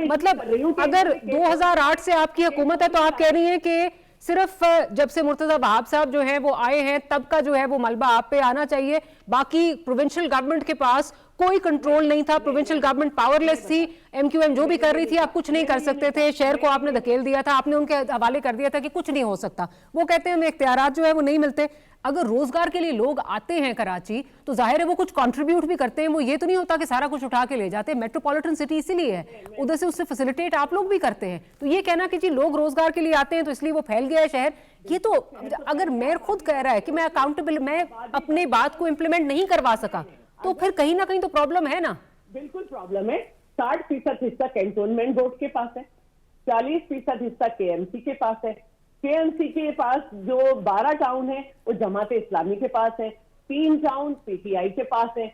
مطلب اگر 2008 سے آپ کی حکومت ہے تو آپ کہہ رہی ہیں کہ صرف جب سے مرتضی وہاب صاحب جو ہیں وہ آئے ہیں تب کا جو ہے وہ ملبہ آپ پہ آنا چاہیے, باقی پروونشل گورنمنٹ کے پاس کوئی کنٹرول نہیں تھا, پروونشل گورنمنٹ پاورلیس تھی, MQM جو بھی کر رہی تھی آپ کچھ نہیں کر سکتے تھے, شہر کو آپ نے دھکیل دیا تھا, آپ نے ان کے حوالے کر دیا تھا کہ کچھ نہیں ہو سکتا. وہ کہتے ہیں ہمیں اختیارات جو ہے وہ نہیں ملتے. اگر روزگار کے لیے لوگ آتے ہیں کراچی تو ظاہر ہے وہ کچھ کنٹریبیوٹ بھی کرتے ہیں, وہ یہ تو نہیں ہوتا کہ سارا کچھ اٹھا کے لے جاتے ہیں. میٹروپولیٹن سٹی اسی لیے ہے, ادھر سے اس سے فیسیلیٹیٹ آپ لوگ بھی کرتے ہیں. تو یہ کہنا کہ جی لوگ روزگار کے لیے آتے ہیں تو اس لیے وہ پھیل گیا ہے شہر, یہ تو اگر میئر خود کہہ رہا ہے کہ میں اکاؤنٹیبل, میں اپنے بات کو امپلیمنٹ نہیں کروا سکا, تو پھر کہیں نہ کہیں تو پرابلم ہے نا. بالکل پرابلم ہے. 60% حصہ کینٹونمنٹ بورڈ کے پاس ہے, 40% حصہ KMC کے پاس ہے. KMC کے پاس جو 12 ٹاؤن ہیں وہ جماعت اسلامی کے پاس ہے, 3 ٹاؤن PTI کے پاس ہے.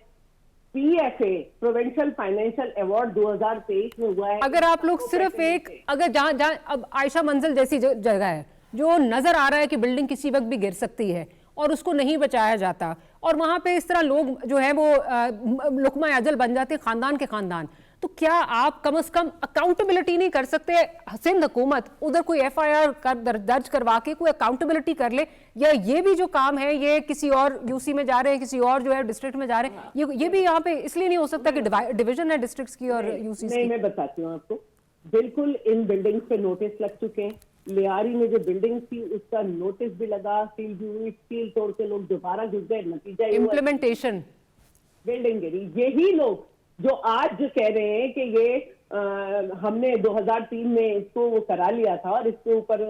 PFA پروونشل فائنینشل ایوارڈ 2023 میں ہوا ہے. اگر آپ لوگ صرف ایک, اگر جہاں اب عائشہ منزل جیسی جگہ ہے جو نظر آ رہا ہے کہ بلڈنگ کسی وقت بھی گر سکتی ہے اور اس کو نہیں بچایا جاتا, اور وہاں پہ اس طرح لوگ جو ہے وہ لقمہ اجل بن جاتے ہیں خاندان کے خاندان, تو کیا آپ کم از کم اکاؤنٹیبلٹی نہیں کر سکتے؟ سندھ حکومت ادھر کوئی FIR درج کروا کے کوئی اکاؤنٹیبلٹی کر لے, یا یہ بھی جو کام ہے یہ کسی اور UC میں جا رہے ہیں, کسی اور جو ہے ڈسٹرکٹ میں جا رہے ہیں, یہ بھی یہاں پہ اس لیے نہیں ہو سکتا کہ ڈویژن ہے ڈسٹرکٹس کی اور UCs کی؟ نہیں, میں بتاتی ہوں آپ کو. بالکل ان بلڈنگز پہ نوٹس لگ چکے ہیں. لیاری میں جو بلڈنگ تھی اس کا نوٹس بھی لگا, سیل بھی ہوئی, سیل توڑ کے لوگ دوبارہ گھس گئے, نتیجہ امپلیمنٹیشن بلڈنگ گری. یہی لوگ جو آج جو کہہ رہے ہیں کہ یہ ہم نے 2003 میں اس کو وہ کرا لیا تھا اور اس کے اوپر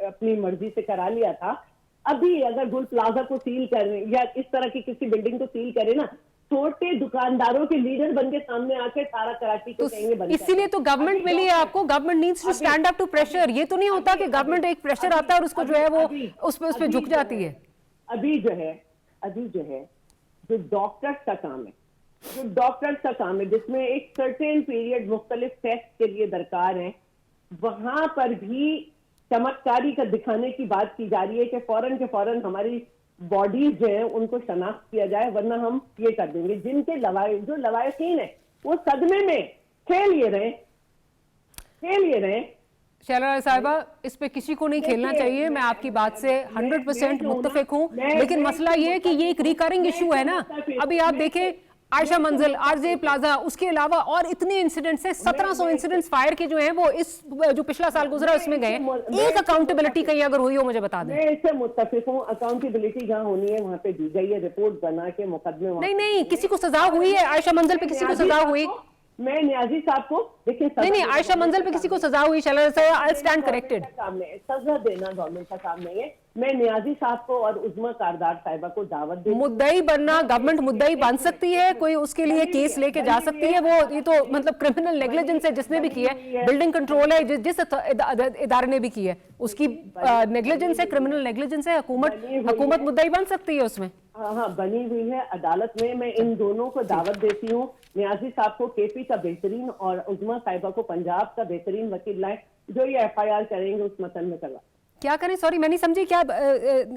اپنی مرضی سے کرا لیا تھا, अभी अगर गुल प्लाजा को सील करें या इस तरह की किसी बिल्डिंग को सील करें ना, छोटे दुकानदारों के लीडर बन के सामने आके सारा कराची को कहेंगे बंद कर। इसीलिए तो गवर्नमेंट मिली है आपको, government needs to stand up to pressure. ये तो नहीं होता कि गवर्नमेंट एक प्रेशर आता है और उसको जो है वो उस पे झुक जाती है। अभी जो है जो डॉक्टर्स का काम है, जिसमें एक सर्टेन पीरियड मुख्तलिफ टेस्ट के लिए दरकार है, वहां पर भी चमत्कारी का दिखाने की बात की जा रही है कि फौरन के फौरन हमारी बॉडीज जो है उनको शनाख्त किया जाए, वरना हम ये कर देंगे। जिनके जो लवायकीन है वो सदमे में खेल ये रहे। शैला साहिबा, इस पे किसी को नहीं खेलना चाहिए, मैं आपकी बात से 100% मुत्तफिक हूँ, लेकिन मसला ये है कि ये एक रिकरिंग इशू है ना। अभी आप देखें आयशा मंजिल, आरजे प्लाजा, उसके अलावा और इतने इंसिडेंट्स हैं, 1700 इंसिडेंट्स फायर के जो हैं वो इस जो पिछला साल गुजरा उसमें गए। एक अकाउंटेबिलिटी कहीं अगर हुई हो मुझे बता दें। मैं इससे मुत्तफिक हूँ, अकाउंटेबिलिटी जहाँ होनी है वहाँ पे दी गई है, रिपोर्ट बना के मुकदमे। नहीं, किसी को सजा हुई है? आयशा मंजिल पे किसी को सजा हुई? मैं न्याजी साहब को देखिए, नहीं, आयशा मंजिल पे किसी को सजा हुई? I stand corrected. सजा देना गवर्नमेंट का काम नहीं है। मैं न्याजी साहब को और उज़्मा कारदार साहिबा को दावत दे, मुद्दई बनना, गवर्नमेंट मुद्दई बन सकती है, कोई उसके लिए केस लेके जा सकती है। वो ये तो मतलब क्रिमिनल नेग्लिजेंस है जिसने भी की है, बिल्डिंग कंट्रोल है जिस इदारे ने भी की है उसकी नेग्लिजेंस है, क्रिमिनल नेग्लिजेंस है। हुकूमत मुद्दई बन सकती है उसमें। हाँ, बनी हुई है अदालत में। मैं इन दोनों को दावत देती हूँ, न्याजी साहब को केपी का बेहतरीन और उज़्मा साहिबा को पंजाब का बेहतरीन वकील लाए, जो ये FIR करेंगे उस मतन में करवा। क्या करें? सॉरी मैं नहीं समझी, क्या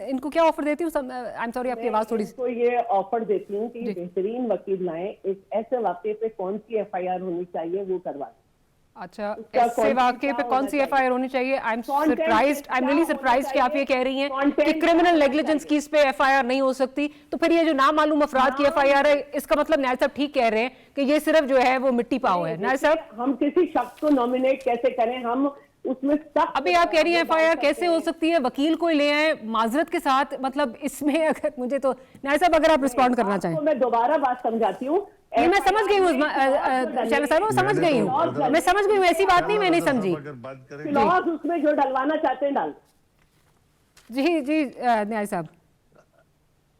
इनको क्या ऑफर देती हूँ? आई एम सॉरी, आपकी आवाज थोड़ी तो ये ऑफर देती हूँ कि बेहतरीन वकील लाएं, एक ऐसे वाक़े पे कौन सी FIR होनी चाहिए वो करवा। अच्छा, ऐसे वाक़े पे कौन सी FIR होनी चाहिए? I am surprised, I am really surprised कि आप ये कह रही हैं कि क्रिमिनल नेग्लिजेंस की इस पे FIR नहीं हो सकती। तो फिर ये जो नामालूम अफराद की FIR है, इसका मतलब न्याय साहब ठीक कह रहे हैं कि ये सिर्फ जो है वो मिट्टी पाव है। न्याय साहब, हम किसी शख्स को नॉमिनेट कैसे करें? हम उसमें अभी आप कह रही हैं FIR कैसे हो सकती है? वकील को ले आए माजरत के साथ, मतलब इसमें अगर मुझे तो न्याय साहब अगर आप रिस्पॉन्ड करना चाहें। मैं दोबारा बात समझाती हूँ। मैं समझ गई हूँ शैला साहब, समझ गई हूँ, मैं समझ गई हूँ, ऐसी बात नहीं मैं नहीं समझी। उसमें जो डलवाना चाहते हैं डाल। जी न्याय साहब,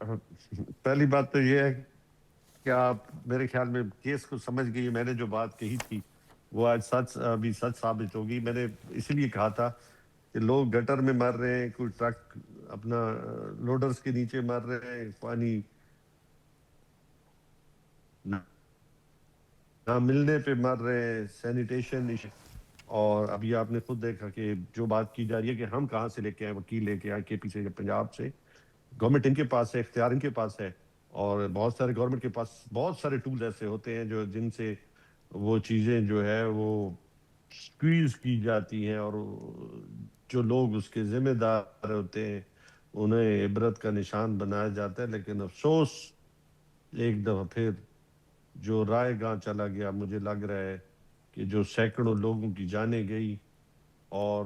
पहली बात तो ये है कि आप मेरे ख्याल में केस को समझ गई। मैंने जो बात कही थी वो आज अभी सच साबित होगी। मैंने इसीलिए कहा था कि लोग गटर में मर रहे हैं, कोई ट्रक अपना लोडर्स के नीचे मर रहे हैं, पानी ना मिलने पे मर रहे हैं, सैनिटेशन इशू। और अभी आपने खुद देखा कि जो बात की जा रही है कि हम कहाँ से लेके आए, वकील लेके आए KP से, पंजाब से। गवर्नमेंट इनके पास है, इख्तियार इनके पास है, और बहुत सारे गवर्नमेंट के पास बहुत सारे टूल्स ऐसे होते हैं जो जिनसे वो चीज़ें जो है वो स्क्वीज की जाती हैं, और जो लोग उसके जिम्मेदार होते हैं उन्हें इबरत का निशान बनाया जाता है। लेकिन अफसोस एक दफ़ा फिर जो राय गांव चला गया, मुझे लग रहा है कि जो सैकड़ों लोगों की जाने गई, और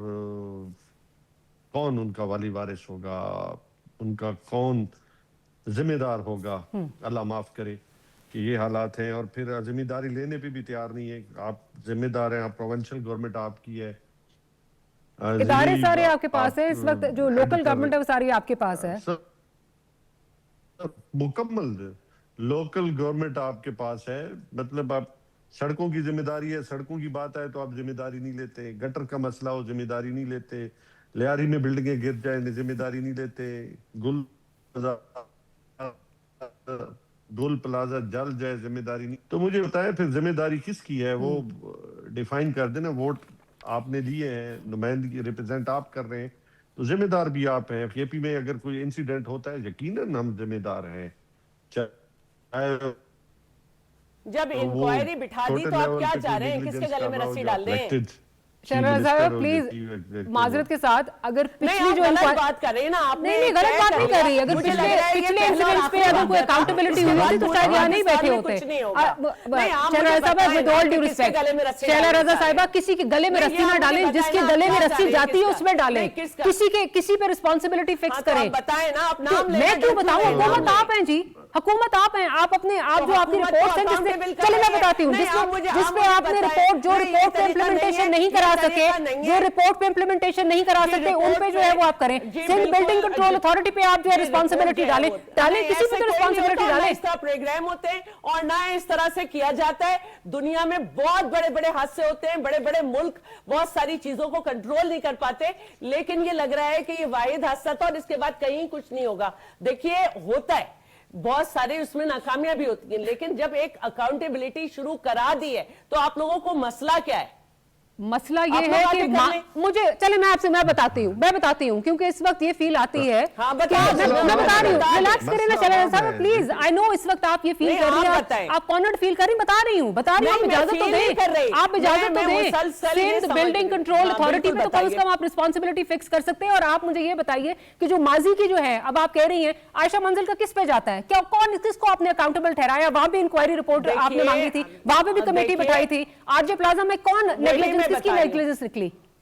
कौन उनका वाली वारिस होगा, उनका कौन जिम्मेदार होगा, अल्लाह माफ करे कि ये हालात हैं। और फिर जिम्मेदारी लेने पे भी तैयार नहीं है। आप जिम्मेदार हैं, आप प्रोविंशियल गवर्नमेंट आपकी है, इदारे सारे आपके पास है इस वक्त, जो लोकल गवर्नमेंट है वो सारी आपके पास है, मुकम्मल लोकल गवर्नमेंट आपके पास है। मतलब आप सड़कों की जिम्मेदारी है, सड़कों की बात है तो आप जिम्मेदारी नहीं लेते, गटर का मसला हो जिम्मेदारी नहीं लेते, लियारी में बिल्डिंगें गिर जाए जिम्मेदारी नहीं लेते, गुल प्लाजा जल जाए जिम्मेदारी नहीं। तो मुझे बताएं फिर जिम्मेदारी किसकी है, वो डिफाइन कर देना। वोट आपने लिए हैं, नुमाइंदगी रिप्रेजेंट आप कर रहे हैं, तो जिम्मेदार भी आप हैं। KP में अगर कोई इंसिडेंट होता है यकीनन हम जिम्मेदार हैं। जब इंक्वायरी बिठा दी तो आप क्या चाह रहे हैं, किसके गले में रस्सी डाल दें? शहनाज साहब प्लीज माजरत के साथ, अगर पिछली जो बात कर रही है ना आप, नहीं गलत बात नहीं कर रही। अगर पिछले इंसिडेंट्स पे अगर कोई अकाउंटेबिलिटी हुई होती तो शायद यहाँ नहीं बैठे होते। शहनाज साहब with all due respect, Shahnaz साहिबा किसी के गले में रस्सी ना डालें, जिसके गले में रस्सी जाती है उसमें डालें, किसी पे रिस्पॉन्सिबिलिटी फिक्स करें। बताएं ना, आप नाम मैं क्यों बताऊं? हुकूमत आप हैं जी, हुकूमत आप हैं, आप अपने आप जो आपकी रिपोर्ट है चलिए मैं बताती हूँ, जिस पे आपने रिपोर्ट जो रिपोर्ट पे इम्प्लीमेंटेशन नहीं करा सके, जो रिपोर्ट पे इम्प्लीमेंटेशन नहीं करा सकते, उन पे जो है वो आप करें। सिंध बिल्डिंग कंट्रोल अथॉरिटी पे आप जो है रिस्पॉन्सिबिलिटी डालें, किसी पे तो रिस्पॉन्सिबिलिटी डालें। इस तरह प्रोग्राम होते हैं और ना इस तरह से किया जाता है। दुनिया में बहुत बड़े बड़े हादसे होते हैं, बड़े बड़े मुल्क बहुत सारी चीजों को कंट्रोल नहीं कर पाते, लेकिन ये लग रहा है कि ये वाहिद हादसा था और इसके बाद कहीं कुछ नहीं होगा। देखिए होता है, बहुत सारे उसमें नाकामियां भी होती हैं, लेकिन जब एक अकाउंटेबिलिटी शुरू करा दी है तो आप लोगों को मसला क्या है? मसला ये है कि मुझे चले मैं बताती हूँ क्योंकि इस वक्त ये फील आती है। हाँ, मैं बता रही हूँ, रिलैक्स करें ना शैला साहब प्लीज। आई नो इस वक्त आप ये फील कर रही हैं, आप कॉर्नर्ड फील कर रही हैं, बता रही हूँ आप इजाजत तो दें, आप इजाजत तो दें। सिंध बिल्डिंग कंट्रोल अथॉरिटी पे तो कम से कम आप रिस्पॉन्सिबिलिटी फिक्स कर सकते हैं। और आप मुझे ये बताइए कि जो माजी की जो है, अब आप कह रही हैं आयशा मंजिल का किस पे जाता है, क्या कौन किसको आपने अकाउंटेबल ठहराया? वहां भी इंक्वायरी रिपोर्ट आपने मांगी थी, वहां पे भी कमेटी बैठाई थी। आरजे प्लाजा में कौन नेग्लिजेंस किसकी नेग्लिजेंस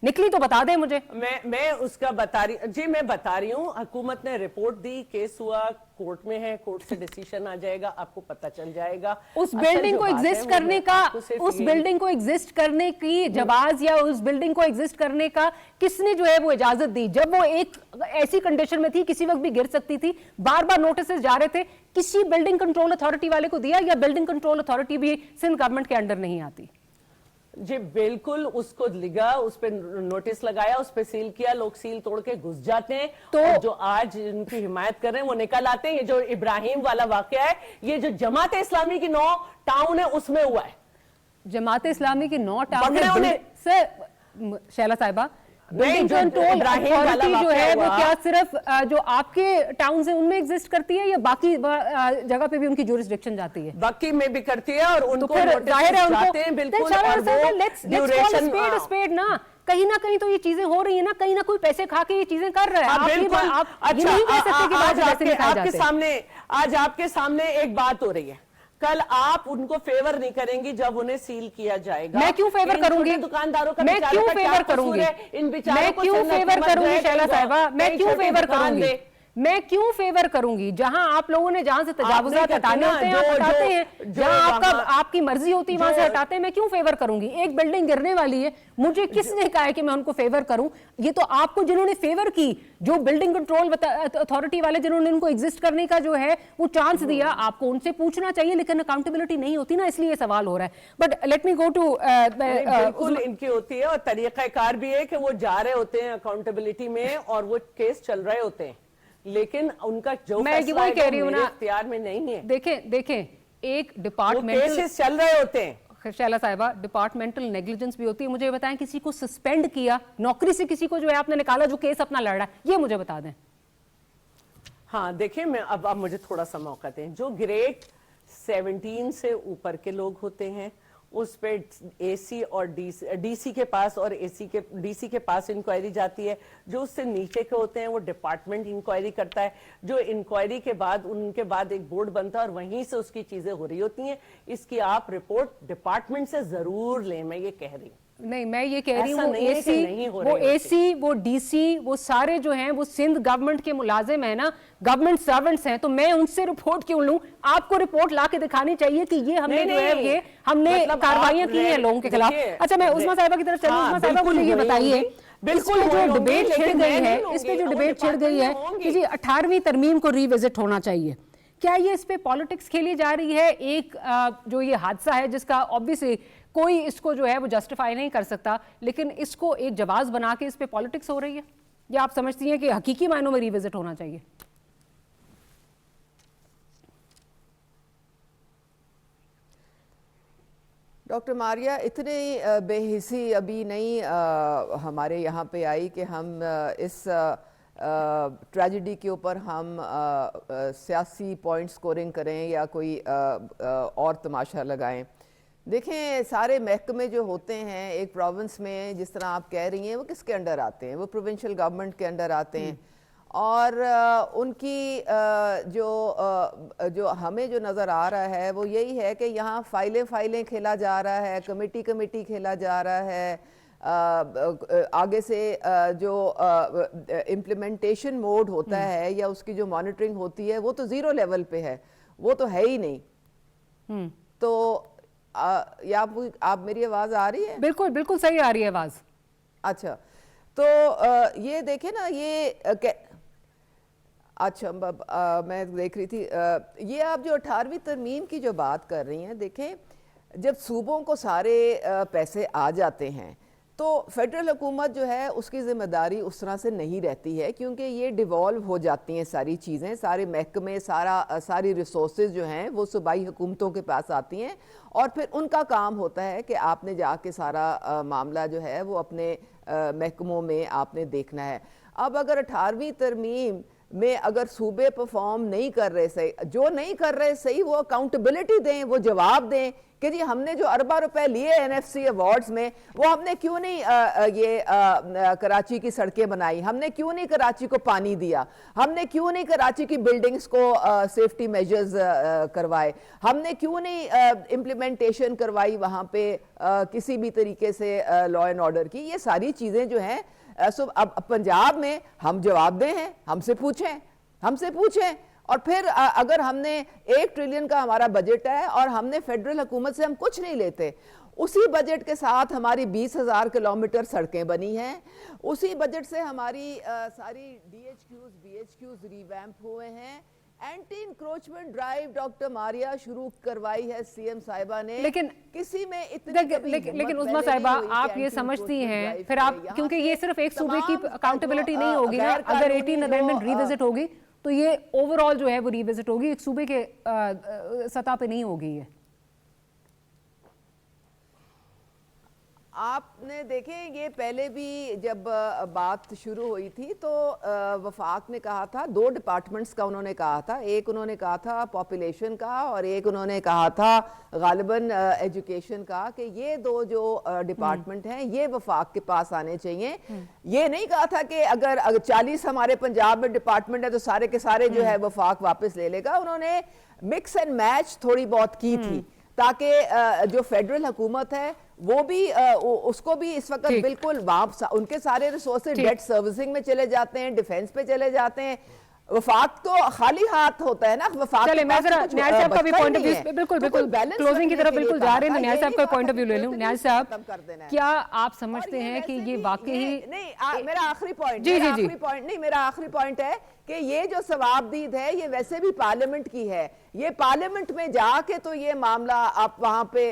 निकली तो बता दे मुझे। मैं उसका बता रही हूँ। हुकूमत ने रिपोर्ट दी, केस हुआ, कोर्ट में है, कोर्ट से डिसीजन आ जाएगा, आपको पता चल जाएगा। उस बिल्डिंग को एग्जिस्ट करने का, उस बिल्डिंग को एग्जिस्ट करने की जवाज या उस बिल्डिंग को एग्जिस्ट करने का किसने जो है वो इजाजत दी? जब वो एक ऐसी कंडीशन में थी, किसी वक्त भी गिर सकती थी, बार बार नोटिस जा रहे थे, किसी बिल्डिंग कंट्रोल अथॉरिटी वाले को दिया या बिल्डिंग कंट्रोल अथॉरिटी भी सिंध गवर्नमेंट के अंडर नहीं आती? जी बिल्कुल, उसको लिखा, उस पे नोटिस लगाया, उस पे सील किया, लोग सील तोड़ के घुस जाते हैं। तो जो आज इनकी हिमायत कर रहे हैं वो निकल आते हैं। ये जो इब्राहिम वाला वाकया है, ये जो जमात इस्लामी की 9 टाउन है उसमें हुआ है। जमात इस्लामी की 9 टाउन सर शैला साहिबा, बिल्डिंग कंट्रोल अथॉरिटी जो है वो क्या सिर्फ जो आपके टाउन से उनमें एग्जिस्ट करती है या बाकी जगह पे भी उनकी ज्यूरिसडिक्शन जाती है? बाकी में भी करती है और उनको जाहिर है जाते हैं बिल्कुल। स्पेड ना कहीं तो ये चीजें हो रही है ना, कहीं ना कोई पैसे खा के ये चीजें कर रहे हैं। बिल्कुल। आज आपके सामने एक बात हो रही है, कल आप उनको फेवर नहीं करेंगी जब उन्हें सील किया जाएगा। मैं क्यों फेवर करूंगी? दुकानदारों का मैं क्यों फेवर करूंगी? इन बेचारों मैं क्यों फेवर करूंगी शैला साहिबा? मैं क्यों फेवर करूंगी? मैं क्यों फेवर करूंगी? जहां आप लोगों ने जहां से तजावुजात हटाने होते हैं आप हटाते हैं, जहां आपकी मर्जी होती है वहां से हटाते हैं। मैं क्यों फेवर करूंगी? एक बिल्डिंग गिरने वाली है, मुझे किसने कहा है कि मैं उनको फेवर करूं? ये तो आपको जिन्होंने फेवर की, जो बिल्डिंग कंट्रोल अथॉरिटी वाले जिन्होंने उनको एग्जिस्ट करने का जो है वो चांस दिया, आपको उनसे पूछना चाहिए, लेकिन अकाउंटेबिलिटी नहीं होती ना, इसलिए सवाल हो रहा है। But let me go to बिल्कुल इनकी होती है और तरीकाकार भी है कि वो जा रहे होते हैं अकाउंटेबिलिटी में और वो केस चल रहे होते हैं, लेकिन उनका जो मैं वही कह रही हूँ ना, इख्तियार में नहीं है। देखें एक डिपार्टमेंटल केसेस चल रहे होते हैं शैला साहिबा, डिपार्टमेंटल नेग्लिजेंस भी होती है। मुझे बताएं, किसी को सस्पेंड किया, नौकरी से किसी को जो है आपने निकाला, जो केस अपना लड़ रहा है, ये मुझे बता दें। हाँ देखिए, मैं अब मुझे थोड़ा सा मौका दें। जो ग्रेड 17 से ऊपर के लोग होते हैं उस पे एसी और डीसी के पास और डीसी के पास इंक्वायरी जाती है। जो उससे नीचे के होते हैं वो डिपार्टमेंट इंक्वायरी करता है। जो इंक्वायरी के बाद उनके बाद एक बोर्ड बनता है और वहीं से उसकी चीजें हो रही होती हैं। इसकी आप रिपोर्ट डिपार्टमेंट से जरूर लें, मैं ये कह रही हूँ। नहीं, मैं ये कह रही हूँ वो एसी वो डीसी वो सारे जो हैं वो सिंध गवर्नमेंट के मुलाजिम है ना, गवर्नमेंट सर्वेंट्स हैं, तो मैं उनसे रिपोर्ट क्यों लूं? आपको रिपोर्ट ला के दिखानी चाहिए कि ये हमने जो है ये हमने कार्रवाइयां की हैं लोगों के खिलाफ। अच्छा, मैं उस्मा साहिबा की तरफ चलूं। उस्मा साहिबा मुझे ये बताइए, बिल्कुल जो डिबेट छिड़ गई है, इस पे जो डिबेट छिड़ गई है कि जी 18वीं तरमीम को रिविजिट होना चाहिए, क्या ये इस पे पॉलिटिक्स खेली जा रही है? एक जो ये हादसा है जिसका ऑब्वियसली कोई इसको जो है वो जस्टिफाई नहीं कर सकता, लेकिन इसको एक जवाब बना के इस पे पॉलिटिक्स हो रही है, या आप समझती हैं कि हकीकी मायनों में रिविजिट होना चाहिए? डॉक्टर मारिया, इतनी बेहिसी अभी नहीं हमारे यहाँ पे आई कि हम इस ट्रेजेडी के ऊपर हम सियासी पॉइंट स्कोरिंग करें या कोई और तमाशा लगाएं। देखें, सारे महकमे जो होते हैं एक प्रोविंस में, जिस तरह आप कह रही हैं, वो किसके अंडर आते हैं? वो प्रोविंशियल गवर्नमेंट के अंडर आते हैं। और उनकी जो हमें जो नज़र आ रहा है वो यही है कि यहाँ फाइलें खेला जा रहा है, कमेटी खेला जा रहा है। आगे से जो इम्प्लीमेंटेशन मोड होता है या उसकी जो मॉनिटरिंग होती है वो तो ज़ीरो लेवल पे है। वो तो है ही नहीं। तो या आप मेरी आवाज आ रही है? बिल्कुल बिल्कुल सही आ रही है आवाज। अच्छा, तो ये देखे ना, ये अच्छा मैं देख रही थी ये आप जो 18वीं तरमीम की जो बात कर रही हैं, देखें जब सूबों को सारे पैसे आ जाते हैं तो फेडरल हुकूमत जो है उसकी ज़िम्मेदारी उस तरह से नहीं रहती है, क्योंकि ये डिवॉल्व हो जाती हैं सारी चीज़ें, सारे महकमे, सारी रिसोर्सेज जो हैं वो सूबाई हुकूमतों के पास आती हैं और फिर उनका काम होता है कि आपने जाके सारा मामला जो है वो अपने महकमों में आपने देखना है। अब अगर 18वीं तरमीम में अगर सूबे परफॉर्म नहीं कर रहे सही, जो नहीं कर रहे सही, वो अकाउंटेबिलिटी दें, वो जवाब दें कि जी हमने जो अरबा रुपए लिए एनएफसी अवार्ड्स में, वो हमने क्यों नहीं कराची की सड़कें बनाई, हमने क्यों नहीं कराची को पानी दिया, हमने क्यों नहीं कराची की बिल्डिंग्स को सेफ्टी मेजर्स करवाए, हमने क्यों नहीं इम्प्लीमेंटेशन करवाई वहाँ पे किसी भी तरीके से लॉ एंड ऑर्डर की। ये सारी चीज़ें जो हैं अब पंजाब में हम जवाबदेह हैं, हमसे पूछें। और फिर अगर हमने 1 ट्रिलियन का हमारा बजट है और हमने फेडरल हुकूमत से हम कुछ नहीं लेते, उसी बजट के साथ हमारी 20,000 किलोमीटर सड़कें बनी हैं, उसी बजट से हमारी सारी DHQs BHQs रिवैम्प हुए हैं, anti encroachment drive doctor Maria शुरू करवाई है सीएम साहिबा ने। लेकिन किसी में इतनी लेकिन उज़मा साहिबा, आप ये समझती हैं फिर आप, क्योंकि ये सिर्फ एक सूबे की अकाउंटेबिलिटी नहीं होगी ना, अगर 18 अमेंडमेंट रिविजिट होगी तो ये ओवरऑल जो है वो रिविजिट होगी, एक सूबे के सतह पे नहीं होगी। ये आपने देखें, ये पहले भी जब बात शुरू हुई थी तो वफाक ने कहा था, 2 डिपार्टमेंट्स का उन्होंने कहा था, एक उन्होंने कहा था पॉपुलेशन का और एक उन्होंने कहा था गालिबन एजुकेशन का, कि ये 2 जो डिपार्टमेंट हैं ये वफाक के पास आने चाहिए। ये नहीं कहा था कि अगर 40 हमारे पंजाब में डिपार्टमेंट है तो सारे के सारे जो है वफाक वापस ले लेगा। उन्होंने मिक्स एंड मैच थोड़ी बहुत की थी ताकि जो फेडरल हुकूमत है वो भी उसको भी इस वक्त बिल्कुल उनके सारे रिसोर्सेज डेट सर्विसिंग में चले जाते हैं, डिफेंस पे चले जाते हैं। वफाक तो खाली हाथ होता है ना। वफाक चले मैं जरा न्याय साहब का भी पॉइंट ऑफ व्यू बिल्कुल क्लोजिंग की तरफ बिल्कुल जा रहे हैं, तो न्याय साहब का पॉइंट ऑफ व्यू ले लूं। न्याय साहब, क्या आप समझते हैं कि ये वाकई नहीं, मेरा आखिरी पॉइंट नहीं, मेरा आखिरी पॉइंट है कि ये जो सवाबदीद है ये वैसे भी पार्लियामेंट की है, ये पार्लियामेंट में जाके तो ये मामला आप वहां पे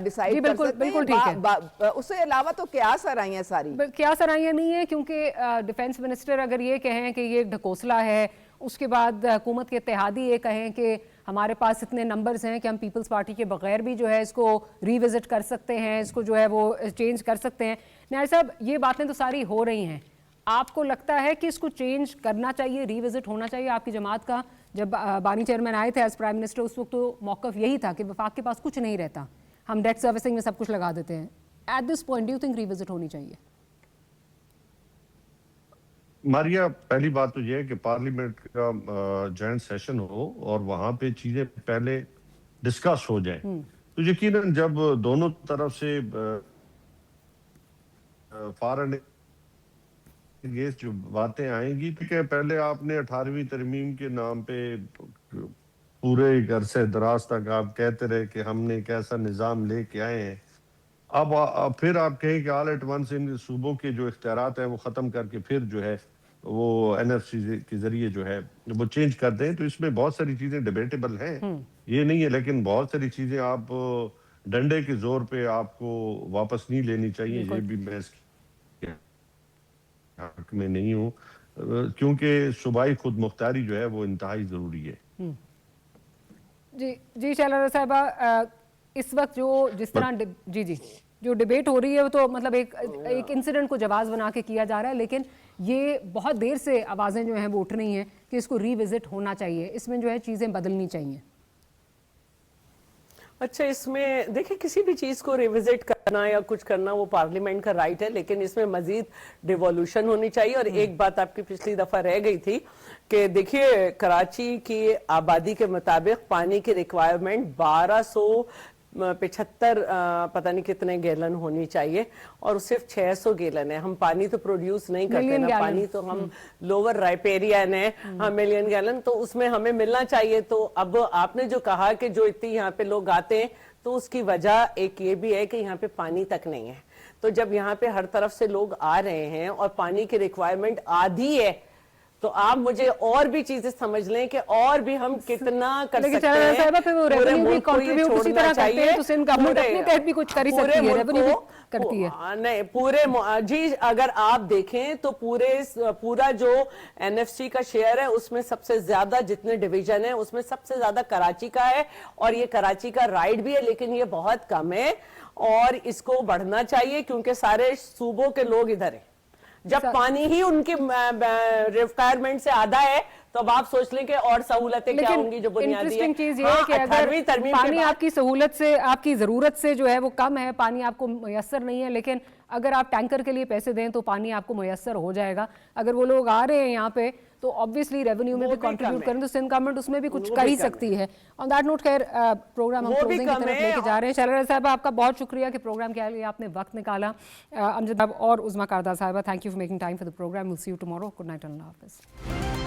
डिसाइड कर सकते हैं। उससे अलावा तो क्या सराहियां, सारी क्या सराहियां नहीं है, क्योंकि डिफेंस मिनिस्टर अगर ये कहें कि ये ढकोसला है, उसके बाद हुकूमत के इत्तेहादी ये कहें कि हमारे पास इतने नंबर्स हैं कि हम पीपल्स पार्टी के बगैर भी जो है इसको रिविजिट कर सकते हैं, इसको जो है वो चेंज कर सकते हैं। न्याय साहब, ये बातें तो सारी हो रही हैं, आपको लगता है कि इसको चेंज करना चाहिए, रिविजिट होना चाहिए? आपकी जमात का जब बानी चेयरमैन आए थे एज प्राइम मिनिस्टर, उस वक्त तो मौक़िफ़ यही था कि वफाक के पास कुछ नहीं रहता, हम डेट सर्विसिंग में सब कुछ लगा देते हैं। At this point do you think revisit होनी चाहिए? मारिया, पहली बात तो यह है कि पार्लियामेंट का जॉइंट सेशन हो और वहां पे चीजें पहले डिस्कस हो जाए, तो यकीनन जब दोनों तरफ से फॉरेन ये जो बातें आएंगी, ठीक है, पहले आपने 18वीं तरमीम के नाम पे पूरे घर से दराज तक आप कहते रहे कि हमने एक ऐसा निज़ाम लेके आए हैं, अब फिर आप कहें कि ऑल एट वंस इन सूबों के जो इख्तियारात हैं वो ख़त्म करके फिर जो है वो एनएफसी के जरिए जो है वो चेंज कर दें, तो इसमें बहुत सारी चीज़ें डिबेटेबल हैं, ये नहीं है, लेकिन बहुत सारी चीज़ें आप डंडे के जोर पे आपको वापस नहीं लेनी चाहिए। ये भी मैं हक में नहीं हूँ, क्योंकि सूबाई खुद मुख्तारी जो है वो इंतहाई ज़रूरी है। जी शैला साहिबा, इस वक्त जिस तरह जो डिबेट हो रही है वो तो मतलब एक इंसिडेंट को जवाब बना के किया जा रहा है, लेकिन ये बहुत देर से आवाज़ें जो हैं वो उठ रही हैं कि इसको रिविजिट होना चाहिए, इसमें जो है चीज़ें बदलनी चाहिए। अच्छा, इसमें देखिए किसी भी चीज को रिविजिट करना या कुछ करना वो पार्लियामेंट का राइट है, लेकिन इसमें मजीद डिवोल्यूशन होनी चाहिए। और एक बात आपकी पिछली दफा रह गई थी कि देखिए कराची की आबादी के मुताबिक पानी की रिक्वायरमेंट 75 पता नहीं कितने गैलन होनी चाहिए, और सिर्फ 600 गैलन है। हम पानी तो प्रोड्यूस नहीं करते मिलियन ना, गैलन। पानी तो हम लोअर राइपेरियन है, हाँ मिलियन गैलन, तो उसमें हमें मिलना चाहिए। तो अब आपने जो कहा कि जो इतनी यहाँ पे लोग आते हैं, तो उसकी वजह एक ये भी है कि यहाँ पे पानी तक नहीं है। तो जब यहाँ पे हर तरफ से लोग आ रहे हैं और पानी की रिक्वायरमेंट आधी है, तो आप मुझे और भी चीजें समझ लें कि और भी हम कितना कर लेकिन सकते चला हैं। साहिबा फिर वो पूरे रेवेन्यू भी मुल्क को ये कंट्रीब्यूट उसी छोड़ना तरह करते चाहिए। हैं, तो सिंध गवर्नमेंट पूरे- अपने तहत भी कुछ कर ही पूरे सकती है, मुल्क रेवेन्यू भी को- करती है। नहीं पूरे जी, अगर आप देखें तो पूरा जो एनएफसी का शेयर है उसमें सबसे ज्यादा जितने डिवीजन है उसमें सबसे ज्यादा कराची का है, और ये कराची का राइड भी है, लेकिन ये बहुत कम है और इसको बढ़ना चाहिए क्योंकि सारे सूबों के लोग इधर हैं। जब पानी ही उनकी रिक्वायरमेंट से आधा है, तो अब आप सोच लें कि और सहूलतें क्या होंगी जो बुनियादी है। इंटरेस्टिंग चीज ये है कि अगर 18वीं तरमीम के पानी बाद- आपकी सहूलत से, आपकी जरूरत से जो है वो कम है, पानी आपको मुयस्सर नहीं है, लेकिन अगर आप टैंकर के लिए पैसे दें तो पानी आपको मुयस्सर हो जाएगा। अगर वो लोग आ रहे हैं यहाँ पे तो ऑब्वियसली रेवेन्यू में वो भी भी कम कंट्रीब्यूट है। करें, तो सिंध गवर्नमेंट उसमें भी कुछ वो कर भी ही कम है। सकती है। ऑन दैट नोट खैर प्रोग्राम हम वो भी क्लोजिंग की कम तरफ है। लेके जा रहे हैं। शैलजा साहब आपका बहुत शुक्रिया कि प्रोग्राम के लिए आपने वक्त निकाला। अमजद साहब और उज़मा कारदा साहिबा, thank you for making time for the program. Will see you tomorrow. Good night, अल्लाह हाफिज़।